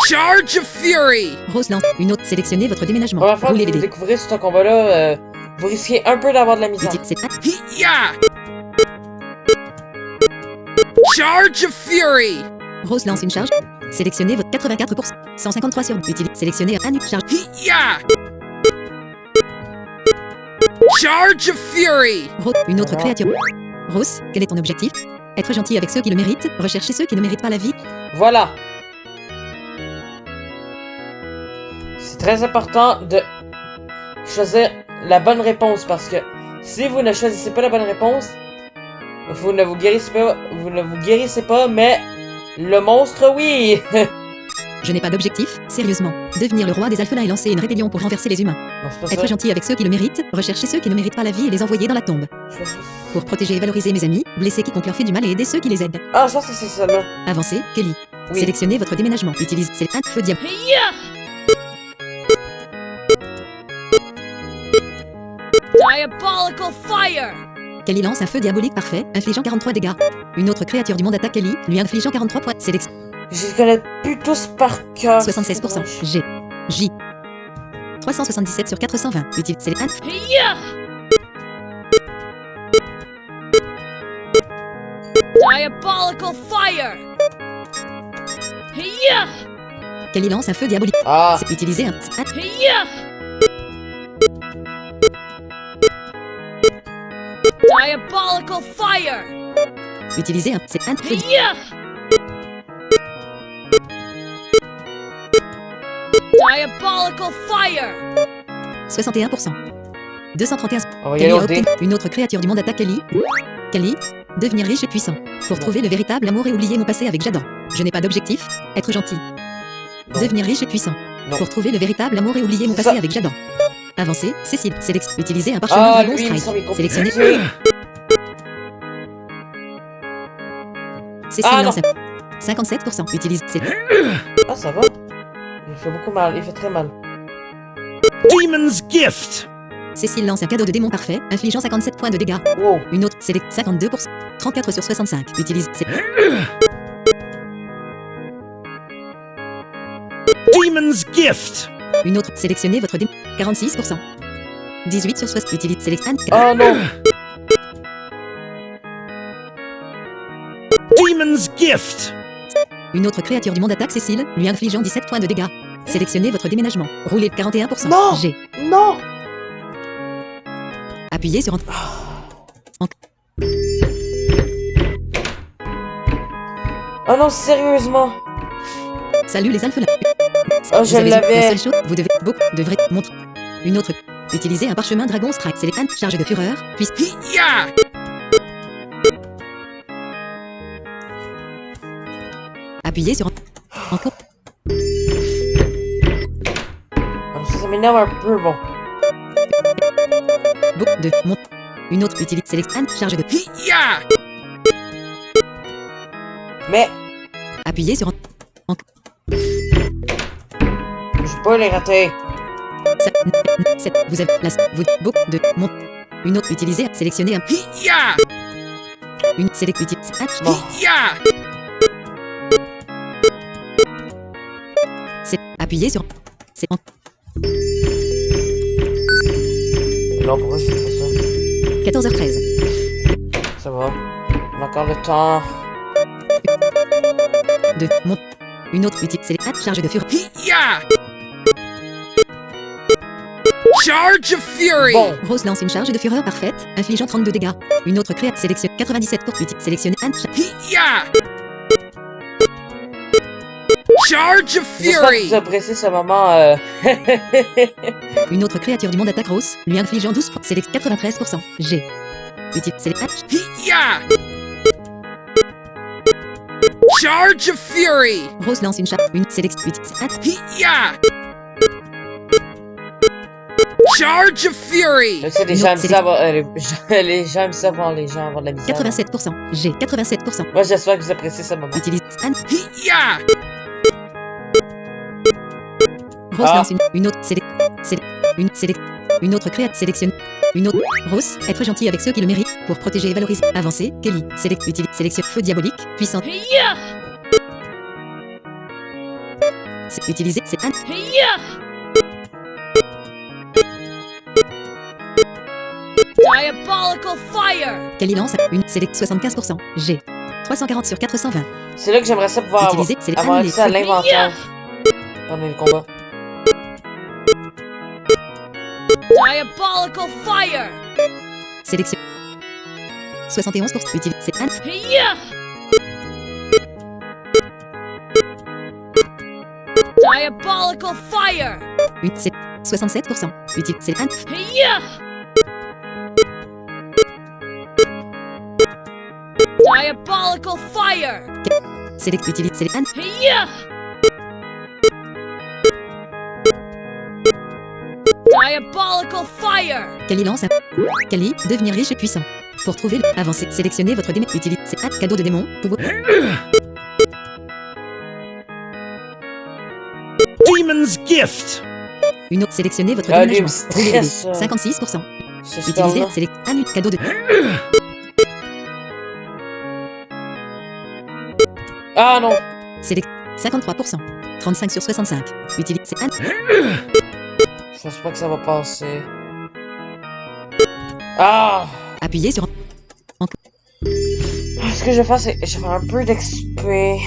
Charge of Fury! Rose lance une autre. Sélectionnez votre déménagement. Première fois que Roulez vous les dés. découvrez ce combat-là, vous risquez un peu d'avoir de la misère. C'est Anne. Yeah! Charge of Fury! Rose lance une charge. Sélectionnez votre 84%. 153 sur utilise. Sélectionnez Anne. Charge. Yeah! Charge of Fury! Une autre Ah. créature. Rose, quel est ton objectif? Être gentil avec ceux qui le méritent, rechercher ceux qui ne méritent pas la vie. Voilà. C'est très important de choisir la bonne réponse parce que si vous ne choisissez pas la bonne réponse, Vous ne vous guérissez pas, mais le monstre, oui! Je n'ai pas d'objectif, sérieusement. Devenir le roi des alphelins et lancer une rébellion pour renverser les humains. Non, c'est pas Être ça. gentil avec ceux qui le méritent, rechercher ceux qui ne méritent pas la vie et les envoyer dans la tombe. Je pense que- Pour protéger et valoriser mes amis, blesser quiconque leur fait du mal et aider ceux qui les aident. Ah, je pense que c'est celle-là. Avancez, Kelly. Oui. Sélectionnez votre déménagement. Utilise c'est un feu diable. Diabolical fire! Kelly lance un feu diabolique parfait, infligeant 43 dégâts. Une autre créature du monde attaque Kelly, lui infligeant 43 points. Sélection Je les connais plus tous par cœur. 76%. G. J. 377 sur 420. Utilise c'est un Yeah! Diabolical fire! Yeah! Kelly lance un feu diabolique. Ah, C'est utiliser un Yeah! Diabolical fire! utiliser un c'est un feu Yeah! Diabolical fire! 61%. 231. on va y Kelly aller a au dé. obtenu une autre créature du monde attaque Kelly. Kelly, devenir riche et puissant. Pour trouver le véritable amour et oublier mon passé avec Jadan. Je n'ai pas d'objectif, être gentil. Non. Devenir riche et puissant. Non. Pour trouver le véritable amour et oublier mon C'est passé ça. avec Jadan. Avancer, Cécile, utiliser un parchemin Ah, Dragon lui, il me Strike. semble qu'il est Sélectionner compliqué. Cécile Ah, lance un 57%. Utilise Ah, ça va. Il fait beaucoup mal, il fait très mal. Demon's Gift! Cécile lance un cadeau de démon parfait, infligeant 57 points de dégâts. Wow. Une autre, Select 52%. 34 sur 65. Utilise Demon's Gift! une autre, sélectionnez votre démon. 46%. 18 sur 60. Utilise Select 1. Oh non. Demon's Gift! Une autre créature du monde attaque Cécile, lui infligeant 17 points de dégâts. Sélectionnez votre déménagement. Roulez 41%. Non. G. Non. Appuyez sur Oh non, sérieusement. Salut les alphelins. Oh, Vous je avez l'avais. la seule chose, vous devez devrait montrer une autre. Utilisez un parchemin Dragon Strike. C'est les 1 charge de fureur. Puis Yeah! appuyez sur encore. Ah, ça m'énerve un peu, bon. De monte. Une autre utilise Select 1 charge de Yeah! Mais, appuyez sur je peux les rater. vous avez place. Vous de monte. Une autre utilisez. Sélectionnez un Yeah! une select utilise Bon. Yeah! c'est appuyez sur c'est en Non, pourquoi je fais pas ça? 14h13. Ça va. On a encore le temps. De monte. Une autre utilise Select 1 charge de fureur. Yeah! Charge of Fury! Bon. Rose lance une charge de fureur parfaite, infligeant 32 dégâts. Une autre créature sélectionne 97 pour sélectionner un Yeah! Charge of J'espère que Fury! vous appréciez ce moment. une autre créature du monde attaque Rose, lui infligeant 12 points. Select 93%. G. Utilise Select 1. Yeah! Charge of Fury! Rose lance une charge. Une select utilise 1. Yeah! Charge of Fury! Je sais, les Une gens aiment autre ça avoir, les gens aiment ça voir les gens avoir de la misère. 87%. G. 87%. Moi, j'espère que vous appréciez ce moment. Utilise 1. Yeah! Rose Ah. lance une autre select. Une autre créature sélectionne. Une autre. Rose, être gentil avec ceux qui le méritent, pour protéger et valoriser. Avancer, Kelly. Select utilise sélectionne feu diabolique, puissant. Yeah! Utiliser, c'est 1. Yeah! Diabolical fire! Kelly lance une select 75%. G. 340 sur 420. C'est là que j'aimerais ça pouvoir avoir, Utiliser, c'est avoir annulé. accès à l'inventaire pendant les combats. Diabolical fire! Sélection. 71%. Utilise, c'est 1. Yeah! Diabolical fire! Une, c'est 67%. Utilise, c'est 1. Yeah! Diabolical fire! Select utilise. Select Yeah! Diabolical fire! Kali lance un. Kali, devenir riche et puissant. Pour trouver le. Avancez. Sélectionnez votre démon. Utilise. C'est un cadeau de démon. Pouvoir. Demon's Gift. Une autre. Sélectionnez votre Ah, lui, déménagement. me Roulez les dés. stresse, 56%. Ce Utilisez. spell-là. Select. Un cadeau de. Ah non! Select. 53%. 35 sur 65. Utilise. C'est un. Je pense pas que ça va passer. Ah! Appuyez sur. Ce que je vais faire, c'est. Je vais faire un peu d'XP.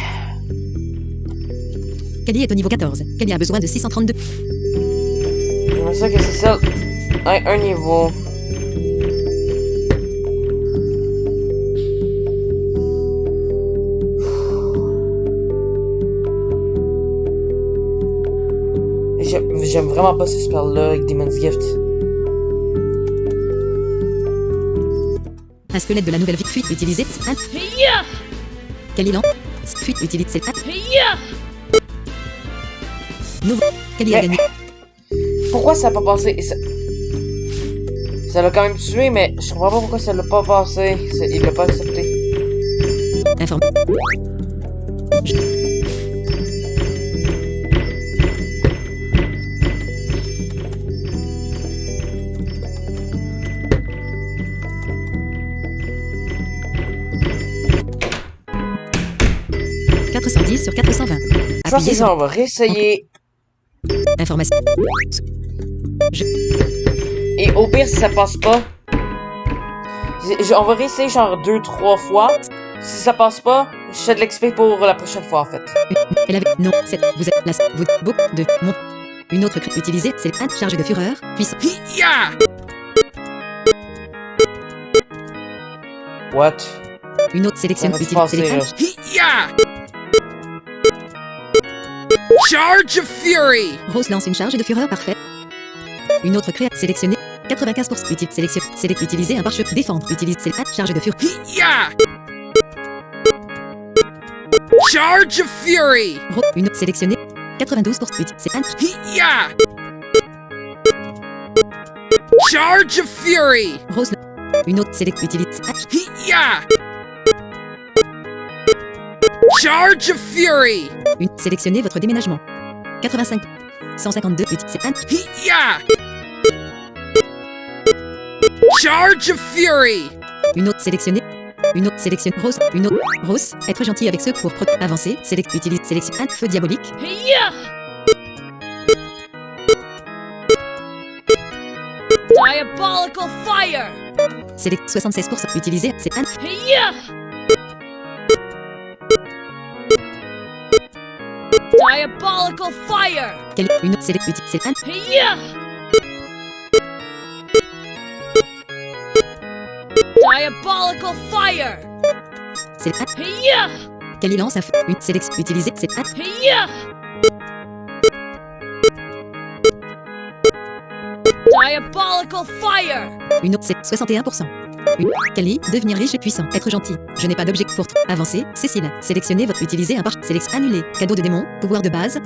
Kali est au niveau 14. Kali a besoin de 632. J'aimerais ça que c'est ça. Un niveau. J'aime vraiment pas ce spell-là avec Demon's Gift. Un squelette de la nouvelle vie. Fuite. Utilisez. Un. Yeah! Kali lance. Fuite. Utilise. C'est un. Yeah! Nouveau. Kali a Mais- gagné. Pourquoi ça a pas passé? Ça l'a quand même tué, mais je comprends pas pourquoi ça l'a pas passé. Il l'a pas accepté. Informe. « 410 sur 420. Je pense que Appuyez ça, sur on va réessayer. information. Et au pire, si ça passe pas, on va réessayer genre 2-3 fois. Si ça passe pas, je fais de l'XP pour la prochaine fois en fait. Elle avait non, c'est vous êtes là, vous beaucoup de mon. Une autre cri utilisée, c'est un charge de fureur, puissant. Yeah! What? Une autre sélection Ça va se utilisée, passer, c'est là. Yeah! Charge of Fury! Rose lance une charge de fureur parfaite. Une autre créa sélectionnée, 95% utile sélection, select utiliser un pare-choc défendre, utilise c'est un charge de fureur. Yeah! Charge of Fury! Une autre sélectionnée, 92% utile c'est un Yeah! Charge of Fury! Rose. Une autre select utilise un Yeah! Charge of Fury! une sélectionnez votre déménagement. 85. 152 utile c'est un Yeah! Charge of Fury! une autre sélectionnée. Une autre sélection Rose. Une autre Rose. Être gentil avec ceux pour avancer. Select utilise sélection un feu diabolique. Yeah! Diabolical fire! Select 76% utilisé c'est un Yeah! Diabolical fire! une autre select utilise c'est un Yeah! Diabolical fire! c'est un Yeah! Kali lance un feu. Une sélection utilisée c'est un Yeah! Diabolical fire! une autre c'est 61%. Une Kali devenir riche et puissant. Être gentil. Je n'ai pas d'objet pour avancer. Cécile. Sélectionnez votre utiliser un sélection annulé. Cadeau de démon. Pouvoir de base.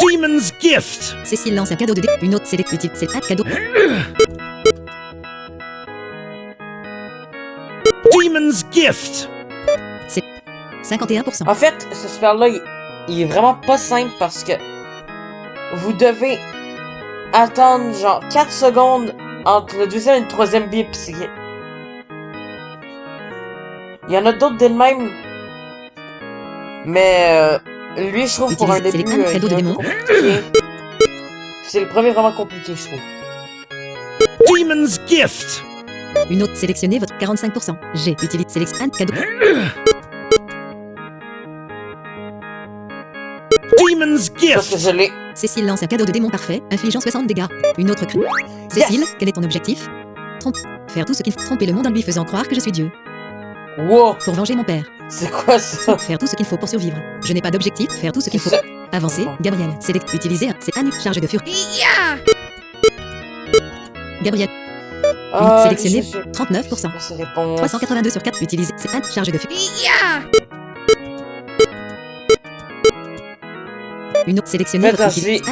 Demon's Gift. Cécile lance un cadeau de dé. Une autre select utile c'est un cadeau. Demon's Gift. 51%. En fait, ce spell-là, il est vraiment pas simple parce que vous devez attendre genre 4 secondes entre le deuxième et le troisième bip. Il y en a d'autres de même. Mais lui, je trouve, pour un Utilisez- début, c'est les cadeaux de il est un démon. peu compliqué. C'est le premier vraiment compliqué, je trouve. Demon's Gift. Une autre sélectionnez votre 45%. G. Utilise sélection un cadeau. Demon's Parce que Gift. je l'ai. Cécile lance un cadeau de démon parfait, infligeant 60 dégâts. Une autre cri. Cécile, quel est ton objectif? Faire tout ce qu'il faut. Tromper le monde en lui faisant croire que je suis Dieu. Wow! Pour venger mon père. C'est quoi ça? Faire tout ce qu'il faut pour survivre. Je n'ai pas d'objectif. Faire tout ce qu'il faut. Ça- Avancer. Gabriel. Select. Utiliser un. C'est un charge de fureur. Yeah! Gabriel. Ah, Sélectionnez je sais 39%. pas ces réponses. 382 sur 4 utilisés. C'est un charge de feu. Yeah! Une autre. Sélectionnez Faites votre ainsi. utilisé.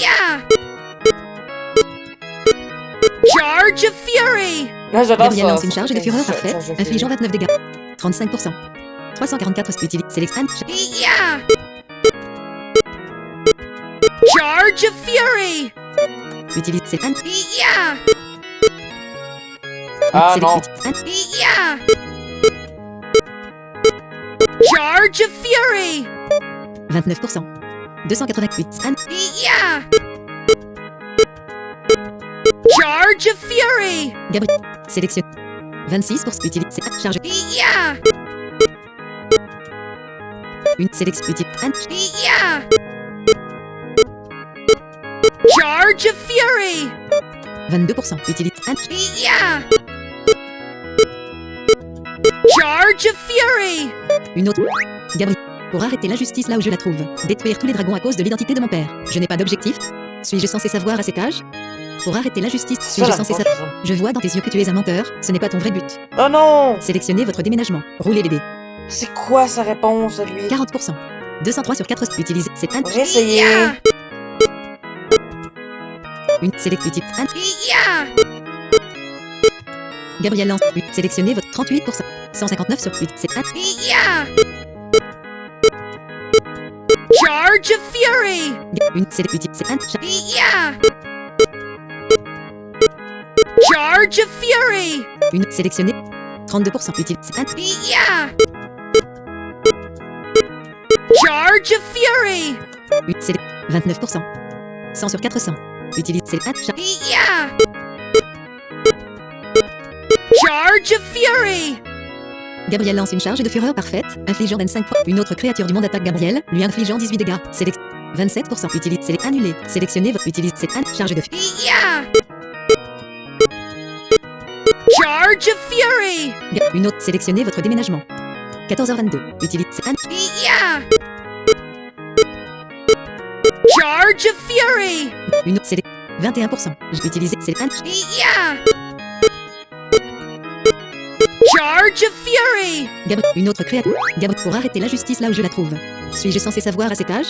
Yeah! Charge of Fury! Là, j'adore Gabriel ça. lance une charge de fureur Charge parfaite, of infligeant Fury. 29 dégâts. 35%. 344 utilisés. Sélection. Yeah! Charge of Fury! Utilise. C'est un. Yeah! Ah, non. Yeah! Charge of Fury! 29%. 288. Un. Yeah! Charge of Fury! Gabriel. Sélectionne. 26%. Utilise. C'est un. Charge. Yeah! Une sélection. Utilise. Un. Yeah! Charge of Fury! 22%. Utilise. Un. Yeah! Charge of Fury! Une autre. Gabriel. Pour arrêter l'injustice là où je la trouve. Détruire tous les dragons à cause de l'identité de mon père. Je n'ai pas d'objectif. Suis-je censé savoir à cet âge? Pour arrêter l'injustice, suis-je censé savoir? Je vois dans tes yeux que tu es un menteur. Ce n'est pas ton vrai but. Oh non! Sélectionnez votre déménagement. Roulez les dés. C'est quoi sa réponse, lui? 40%. 203 sur 4. Utilisez. C'est un. On va essayer. Yeah! Une sélection. Utilise. Un. Yeah! Gabriel lance. Sélectionnez votre 38%. 159 sur 8. C'est un. Yeah! Charge of Fury! Une sélection. Utilise. C'est un. Yeah! Charge of Fury! Une sélectionnée. 32%. Utilise. C'est un. Yeah! Charge of Fury! Une sélection. 29%. 100 sur 400. Utilise. C'est un. Yeah! Charge of Fury! Gabriel lance une charge de fureur parfaite, infligeant 25 points. Une autre créature du monde attaque Gabriel, lui infligeant 18 dégâts. 27%. Utilise. C'est annulé. Sélectionnez votre. Utilise. C'est un. Charge de Yeah! Charge of Fury! Une autre. Sélectionnez votre déménagement. 14h22. Utilise. C'est un. Yeah! Charge of Fury! Une autre. Sélection. 21%. J'utilise. C'est un. Yeah! Charge of Fury! Gabriel. Une autre créature. Gabriel. Pour arrêter l'injustice là où je la trouve. Suis-je censé savoir à cet âge?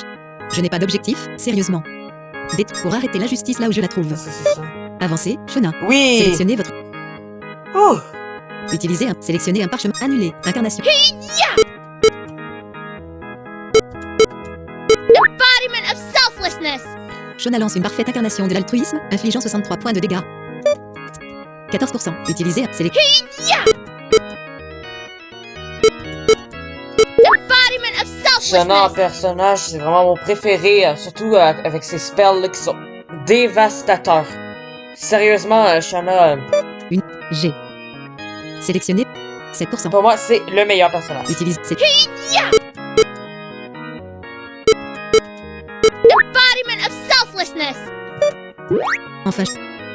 Je n'ai pas d'objectif, sérieusement. Pour arrêter l'injustice là où je la trouve. C'est ça. Avancez, Shona. Oui! Sélectionnez votre. Oh! Utilisez un. Sélectionnez un parchemin. Annulé. Incarnation. Embodiment of selflessness! Shona lance une parfaite incarnation de l'altruisme, infligeant 63 points de dégâts. 14%. Utilisez un. Embodiment of Shana en selflessness! personnage, c'est vraiment mon préféré, surtout avec ses spells là, qui sont dévastateurs. Sérieusement, Shana, G. Sélectionnez 7%. pour moi, c'est le meilleur personnage. Utilisez. Embodiment of selflessness! Enfin.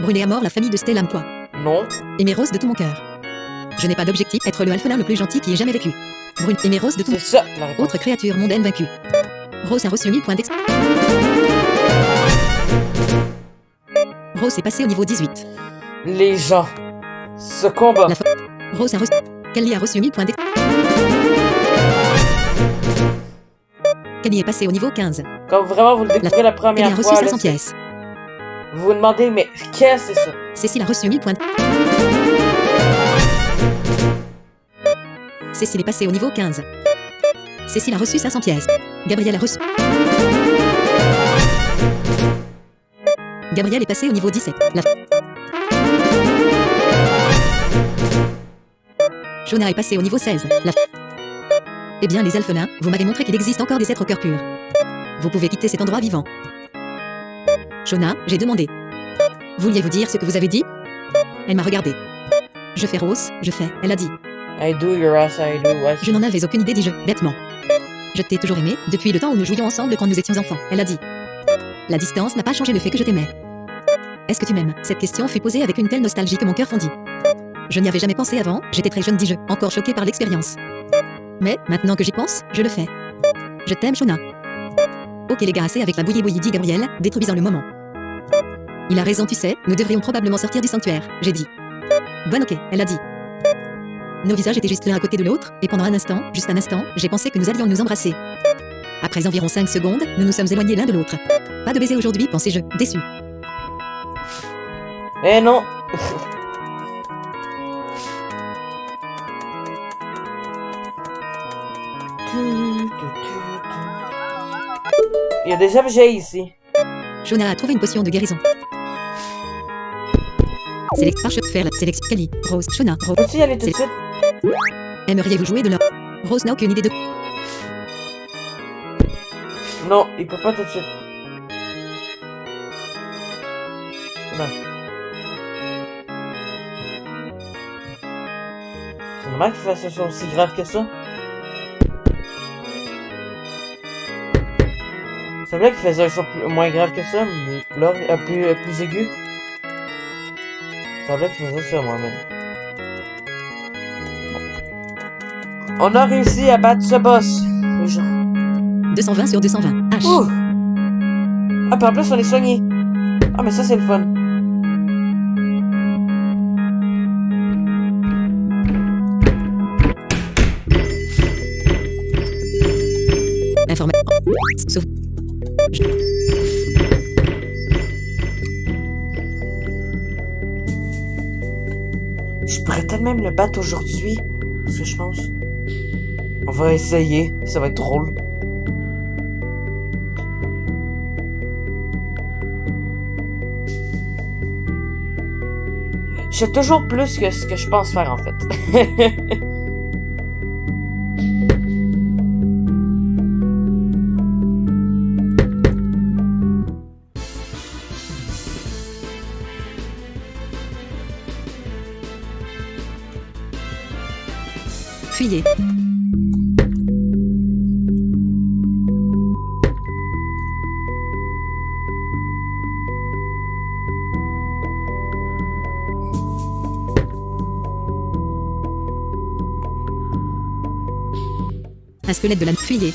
Brûler à mort la famille de Stellam quoi. Non? Emeros de tout mon cœur. Je n'ai pas d'objectif, être le alphelin le plus gentil qui ait jamais vécu. Brûle Emeros de tout mon C'est ça, la réponse. autre créature mondaine vaincue. Rose a reçu 1000 points d'expérience. Rose est passé au niveau 18. Les gens. Ce combat. Rose a reçu. Kelly a reçu 1000 points d'expérience. Kelly est passé au niveau 15. Quand vraiment vous le découvrez la Kelly première a reçu fois, 500 là, pièces. vous vous demandez, mais qu'est-ce que c'est ça? Cécile a reçu 1000 points. Cécile est passée au niveau 15. Cécile a reçu 500 pièces. Gabriel a reçu. Gabriel est passé au niveau 17. Shona est passé au niveau 16. Eh bien, les alphelins, vous m'avez montré qu'il existe encore des êtres au cœur pur. Vous pouvez quitter cet endroit vivant. Shona, j'ai demandé. Vouliez-vous dire ce que vous avez dit? Elle m'a regardé. Je fais Rose, je fais, elle a dit. I do your ass, I do. Ouais. Je n'en avais aucune idée, dis-je, bêtement. Je t'ai toujours aimé, depuis le temps où nous jouions ensemble quand nous étions enfants, elle a dit. La distance n'a pas changé le fait que je t'aimais. Est-ce que tu m'aimes? Cette question fut posée avec une telle nostalgie que mon cœur fondit. Je n'y avais jamais pensé avant, j'étais très jeune, dis-je, encore choquée par l'expérience. Mais, maintenant que j'y pense, je le fais. Je t'aime, Shona. Ok les gars, assez avec la bouillie, dit Gabriel, détruisant le moment. Il a raison, tu sais, nous devrions probablement sortir du sanctuaire, j'ai dit. Bonne ok, elle a dit. Nos visages étaient juste l'un à côté de l'autre, et pendant un instant, juste un instant, j'ai pensé que nous allions nous embrasser. Après environ 5 secondes, nous nous sommes éloignés l'un de l'autre. Pas de baiser aujourd'hui, pensais-je, déçu. Eh non! Il y a des objets ici. Shona a trouvé une potion de guérison. Select Archer, faire la sélection Kelly, Rose, Shona, Rose. Peux-tu y aller tout de suite? Aimeriez-vous jouer de leur... Rose n'a aucune idée de... Non, il peut pas tout de suite. Non. C'est normal qu'il fasse un chose aussi grave que ça? C'est vrai qu'il faisait un son moins grave que ça, mais là, plus aigu. C'est vrai qu'il faisait ça moi-même. On a réussi à battre ce boss. Les gens. 220 sur 220. H. Ouh! Ah, puis en plus, on est soigné. Ah, mais ça, c'est le fun. Information. Sauf... Je pourrais peut-être même le battre aujourd'hui. Ce que je pense. On va essayer. Ça va être drôle. Je sais toujours plus que ce que je pense faire en fait. Fuyez. Un squelette de la... Fuyez.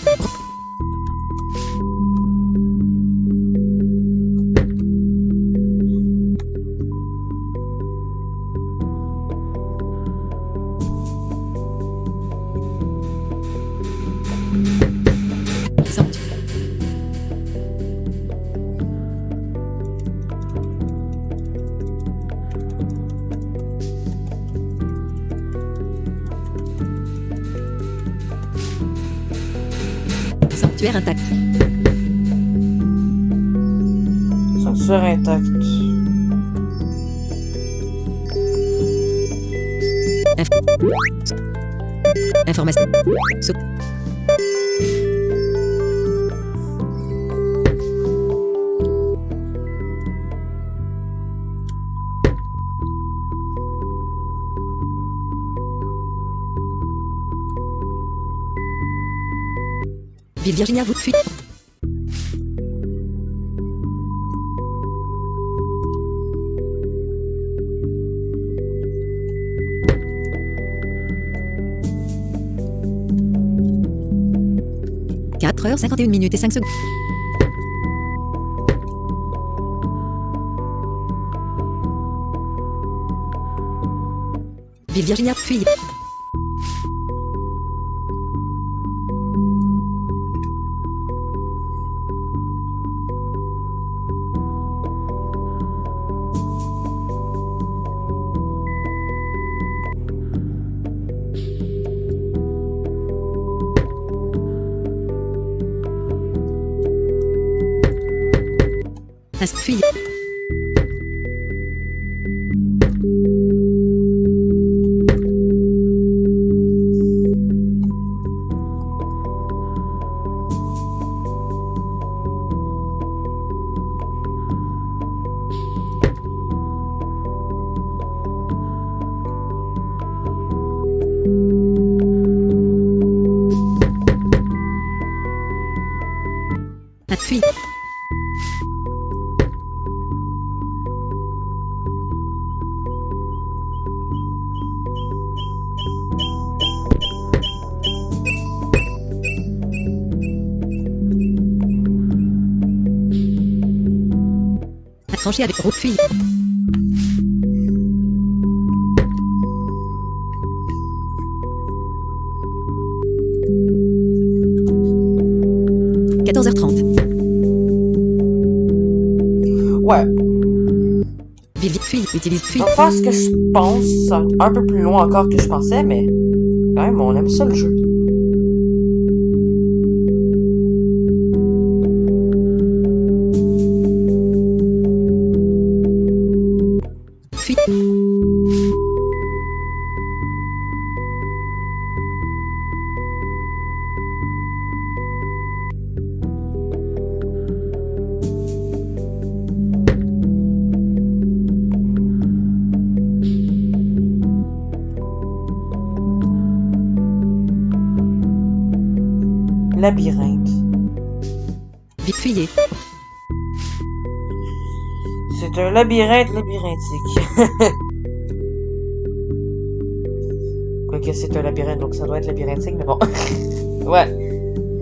Sorte. Sanctuaire intact. Sanctuaire intact. Information. Ville Virginia, vous fuit. « 4h51 minutes et 5 secondes. Ville Virginia, fuyez. Fuyez. Fuyez. Trancher avec route, fuyez. 14h30. Ouais. Vite, fuis, utilise, fuis. On va faire ce que je pense. Un peu plus loin encore que je pensais, mais quand même, on aime ça le jeu. Fuis. Labyrinthe. Vite, fuyez. C'est un labyrinthe labyrinthique. Quoique c'est un labyrinthe, donc ça doit être labyrinthique, mais bon. Ouais.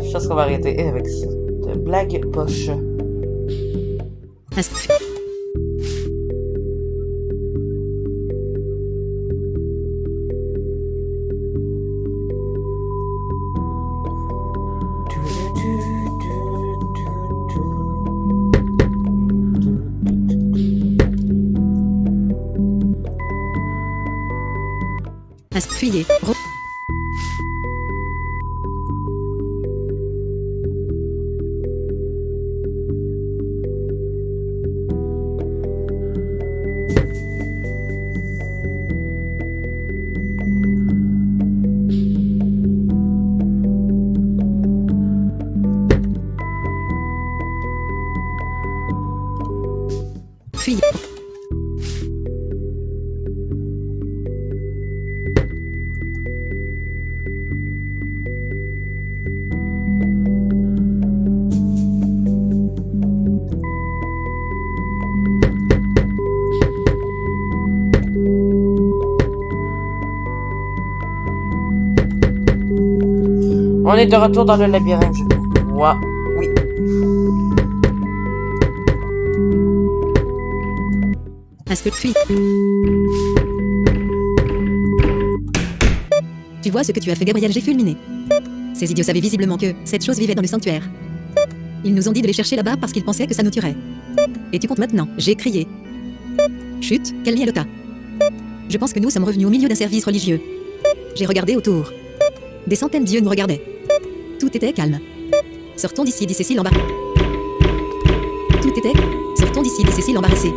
Je pense qu'on va arrêter avec cette blague poche. Ast- Fuyez. Fuyez. On est de retour dans le labyrinthe, je crois. Oui. Est-ce que fuis? Tu vois ce que tu as fait, Gabriel, j'ai fulminé. Ces idiots savaient visiblement que cette chose vivait dans le sanctuaire. Ils nous ont dit de les chercher là-bas parce qu'ils pensaient que ça nous tuerait. Et tu comptes maintenant, j'ai crié. Chut, calme Lota. Je pense que nous sommes revenus au milieu d'un service religieux. J'ai regardé autour. Des centaines d'yeux nous regardaient. Tout était calme. Sortons d'ici, dit Cécile embarrassée. Tout était... Sortons d'ici, dit Cécile embarrassée.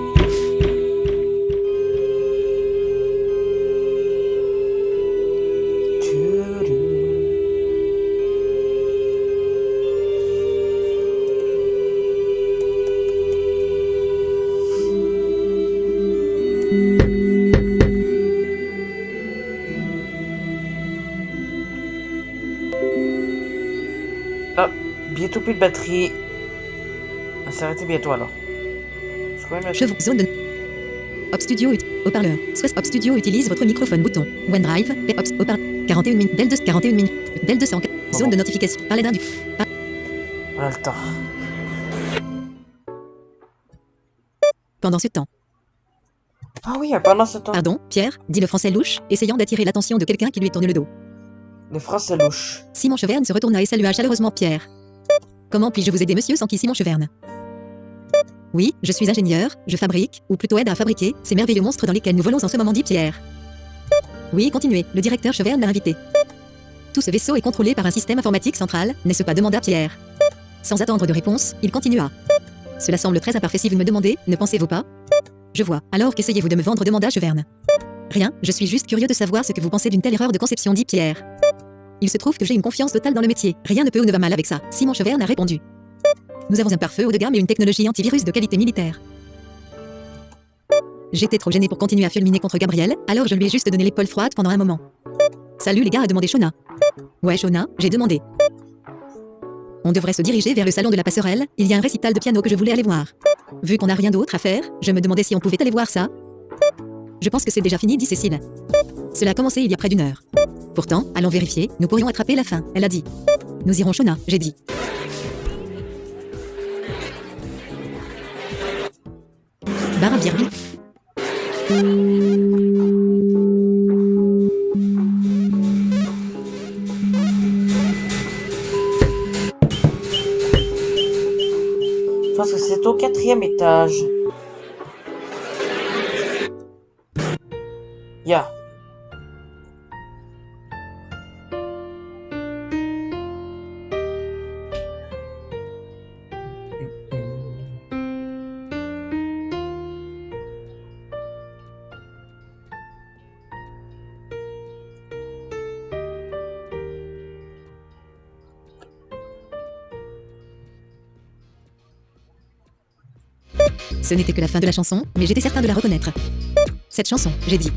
Ah, bientôt plus de batterie. Ça va s'arrêter bientôt alors. Je crois même... Chevron, zone de... Hop Studio, haut-parleur. Swest Hop Studio utilise votre microphone bouton. OneDrive, Hop, haut-parleur. 41 minutes, Del 2, 41 minutes. Del 200, zone de notification. Parlez d'un du... On a le temps. Pendant ce temps. Ah oui, pendant ce temps. Pardon, Pierre, dit le français louche, essayant d'attirer l'attention de quelqu'un qui lui tourne le dos. Le français louche. Simon Cheverne se retourna et salua chaleureusement Pierre. Comment puis-je vous aider, monsieur, sans qui Simon Cheverne? Oui, je suis ingénieur, je fabrique, ou plutôt aide à fabriquer, ces merveilleux monstres dans lesquels nous volons en ce moment, dit Pierre. Oui, continuez, le directeur Cheverne l'a invité. Tout ce vaisseau est contrôlé par un système informatique central, n'est-ce pas, demanda Pierre. Sans attendre de réponse, il continua. Cela semble très imparfait si vous me demandez, ne pensez-vous pas? Je vois, alors qu'essayez-vous de me vendre, demanda Cheverne. Rien, je suis juste curieux de savoir ce que vous pensez d'une telle erreur de conception, dit Pierre. Il se trouve que j'ai une confiance totale dans le métier, rien ne peut ou ne va mal avec ça, Simon Cheverne a répondu. Nous avons un pare-feu haut de gamme et une technologie antivirus de qualité militaire. J'étais trop gêné pour continuer à fulminer contre Gabriel, alors je lui ai juste donné l'épaule froide pendant un moment. Salut les gars, a demandé Shona. Ouais Shona, j'ai demandé. On devrait se diriger vers le salon de la passerelle, il y a un récital de piano que je voulais aller voir. Vu qu'on n'a rien d'autre à faire, je me demandais si on pouvait aller voir ça. Je pense que c'est déjà fini, dit Cécile. Cela a commencé il y a près d'une heure. Pourtant, allons vérifier, nous pourrions attraper la fin, elle a dit. Nous irons Shona, j'ai dit. Barre virgule. pense que c'est au 4e étage. Yeah. Ce n'était que la fin de la chanson, mais j'étais certain de la reconnaître. Cette chanson, j'ai dit.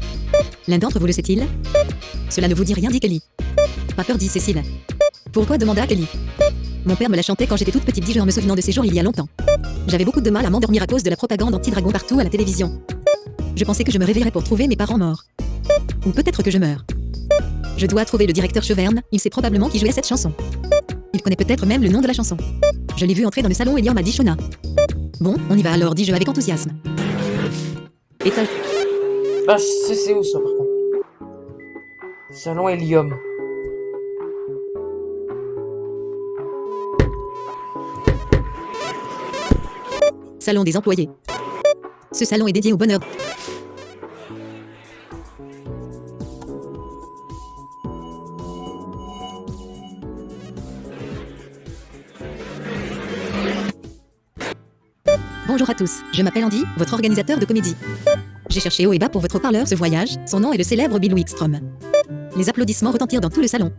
L'un d'entre vous le sait-il? Cela ne vous dit rien, dit Kelly. Pas peur, dit Cécile. Pourquoi, demanda Kelly. Mon père me la chantait quand j'étais toute petite, dis-je en me souvenant de ces jours il y a longtemps. J'avais beaucoup de mal à m'endormir à cause de la propagande anti-dragon partout à la télévision. Je pensais que je me réveillerais pour trouver mes parents morts. Ou peut-être que je meurs. Je dois trouver le directeur Cheverne, il sait probablement qui jouait cette chanson. Il connaît peut-être même le nom de la chanson. Je l'ai vu entrer dans le salon Helium, a dit Shona. Bon, on y va alors, dis-je avec enthousiasme. Étage. Ah, je sais c'est où ça par contre. Salon Helium. Salon des employés. Ce salon est dédié au bonheur. Bonjour à tous, je m'appelle Andy, votre organisateur de comédie. J'ai cherché haut et bas pour votre parleur ce voyage, son nom est le célèbre Bill Wickstrom. Les applaudissements retentirent dans tout le salon.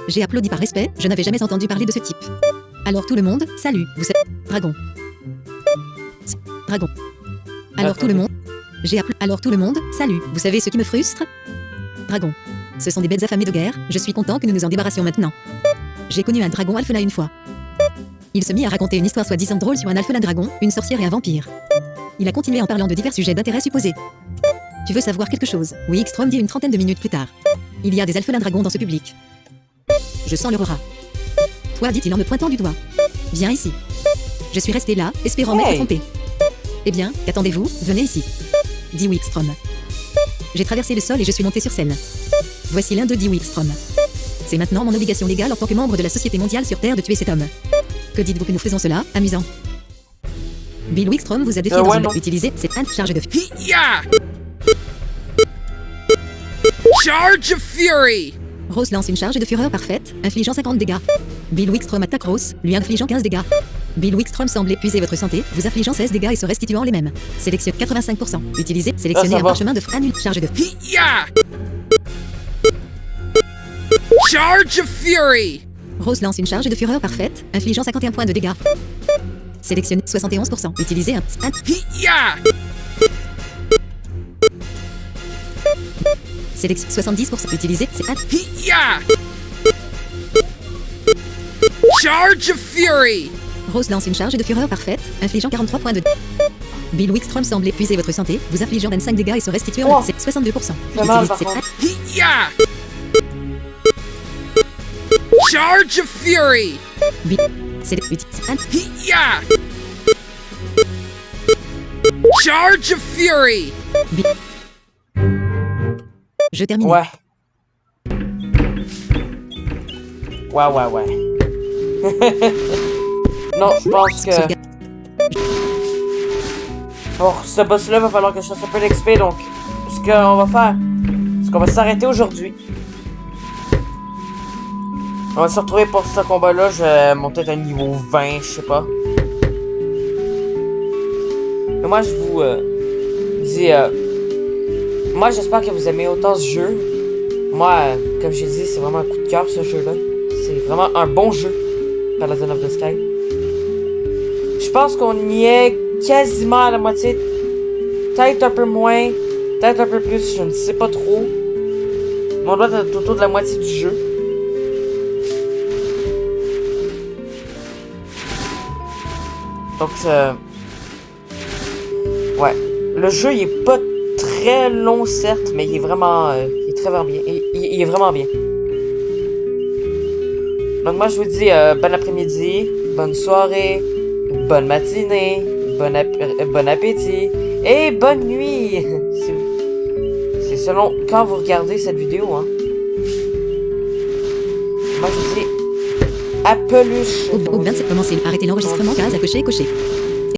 J'ai applaudi par respect, je n'avais jamais entendu parler de ce type. Alors tout le monde, salut, vous savez... Dragon. Dragon. Alors tout le monde... Alors tout le monde, salut, vous savez ce qui me frustre? Dragon. Ce sont des bêtes affamées de guerre, je suis content que nous nous en débarrassions maintenant. J'ai connu un dragon alphelin une fois. Il se mit à raconter une histoire soi-disant drôle sur un alphelin dragon, une sorcière et un vampire. Il a continué en parlant de divers sujets d'intérêt supposés. Tu veux savoir quelque chose? Oui, Wickstrom dit une trentaine de minutes plus tard. Il y a des alphelins dragons dans ce public. Je sens l'aurora. Toi, dit-il en me pointant du doigt. Viens ici. Je suis resté là, espérant m'être trompé. Eh bien, qu'attendez-vous? Venez ici. Dit Wickstrom. J'ai traversé le sol et je suis monté sur scène. Voici l'un d'eux, dit Wickstrom. C'est maintenant mon obligation légale en tant que membre de la Société mondiale sur Terre de tuer cet homme. Que dites-vous que nous faisons cela? Amusant. Bill Wickstrom vous a défié dans une... Utilisez cette charge de... Yeah! Charge of Fury! Rose lance une charge de fureur parfaite, infligeant 50 dégâts. Bill Wickstrom attaque Rose, lui infligeant 15 dégâts. Bill Wickstrom semble épuiser votre santé, vous affligeant 16 dégâts et se restituant les mêmes. Sélectionne 85%. Utilisez, sélectionnez un parchemin de annule charge de... Yeah! Charge of Fury! Rose lance une charge de fureur parfaite, infligeant 51 points de dégâts. Sélectionnez 71%. Utilisez un... Yeah! Sélectionne 70%. Utilisez... Yeah! Charge of Fury! Rose lance une charge de fureur parfaite, infligeant 43 points de... Bill Wickstrom semble épuiser votre santé, vous affligeant 25 dégâts et se restituant 62%. Mal, par contre. Yeah! Charge of Fury! Yeah! Charge of Fury! Je termine. Ouais. Ouais. Non, je pense que... Pour ce boss-là, il va falloir que je fasse un peu d'XP, donc... Ce qu'on va faire, c'est qu'on va s'arrêter aujourd'hui. On va se retrouver pour ce combat-là, je vais monter à un niveau 20, je sais pas. Mais moi, je vous dis... moi, j'espère que vous aimez autant ce jeu. Moi, comme je dit, c'est vraiment un coup de cœur, ce jeu-là. C'est vraiment un bon jeu, Paladin of the Sky. Je pense qu'on y est quasiment à la moitié. Peut-être un peu moins, peut-être un peu plus, je ne sais pas trop. Mais on doit être autour de la moitié du jeu. Donc, ouais. Le jeu, il est pas très long, certes, mais il est vraiment... il est très bien. Il est vraiment bien. Donc, moi, je vous dis bon après-midi, bonne soirée, bonne matinée, bon appétit et bonne nuit. C'est selon quand vous regardez cette vidéo, hein. Moi, je vous dis à peluche. Au 27, commencez. Arrêtez l'enregistrement, case à cocher.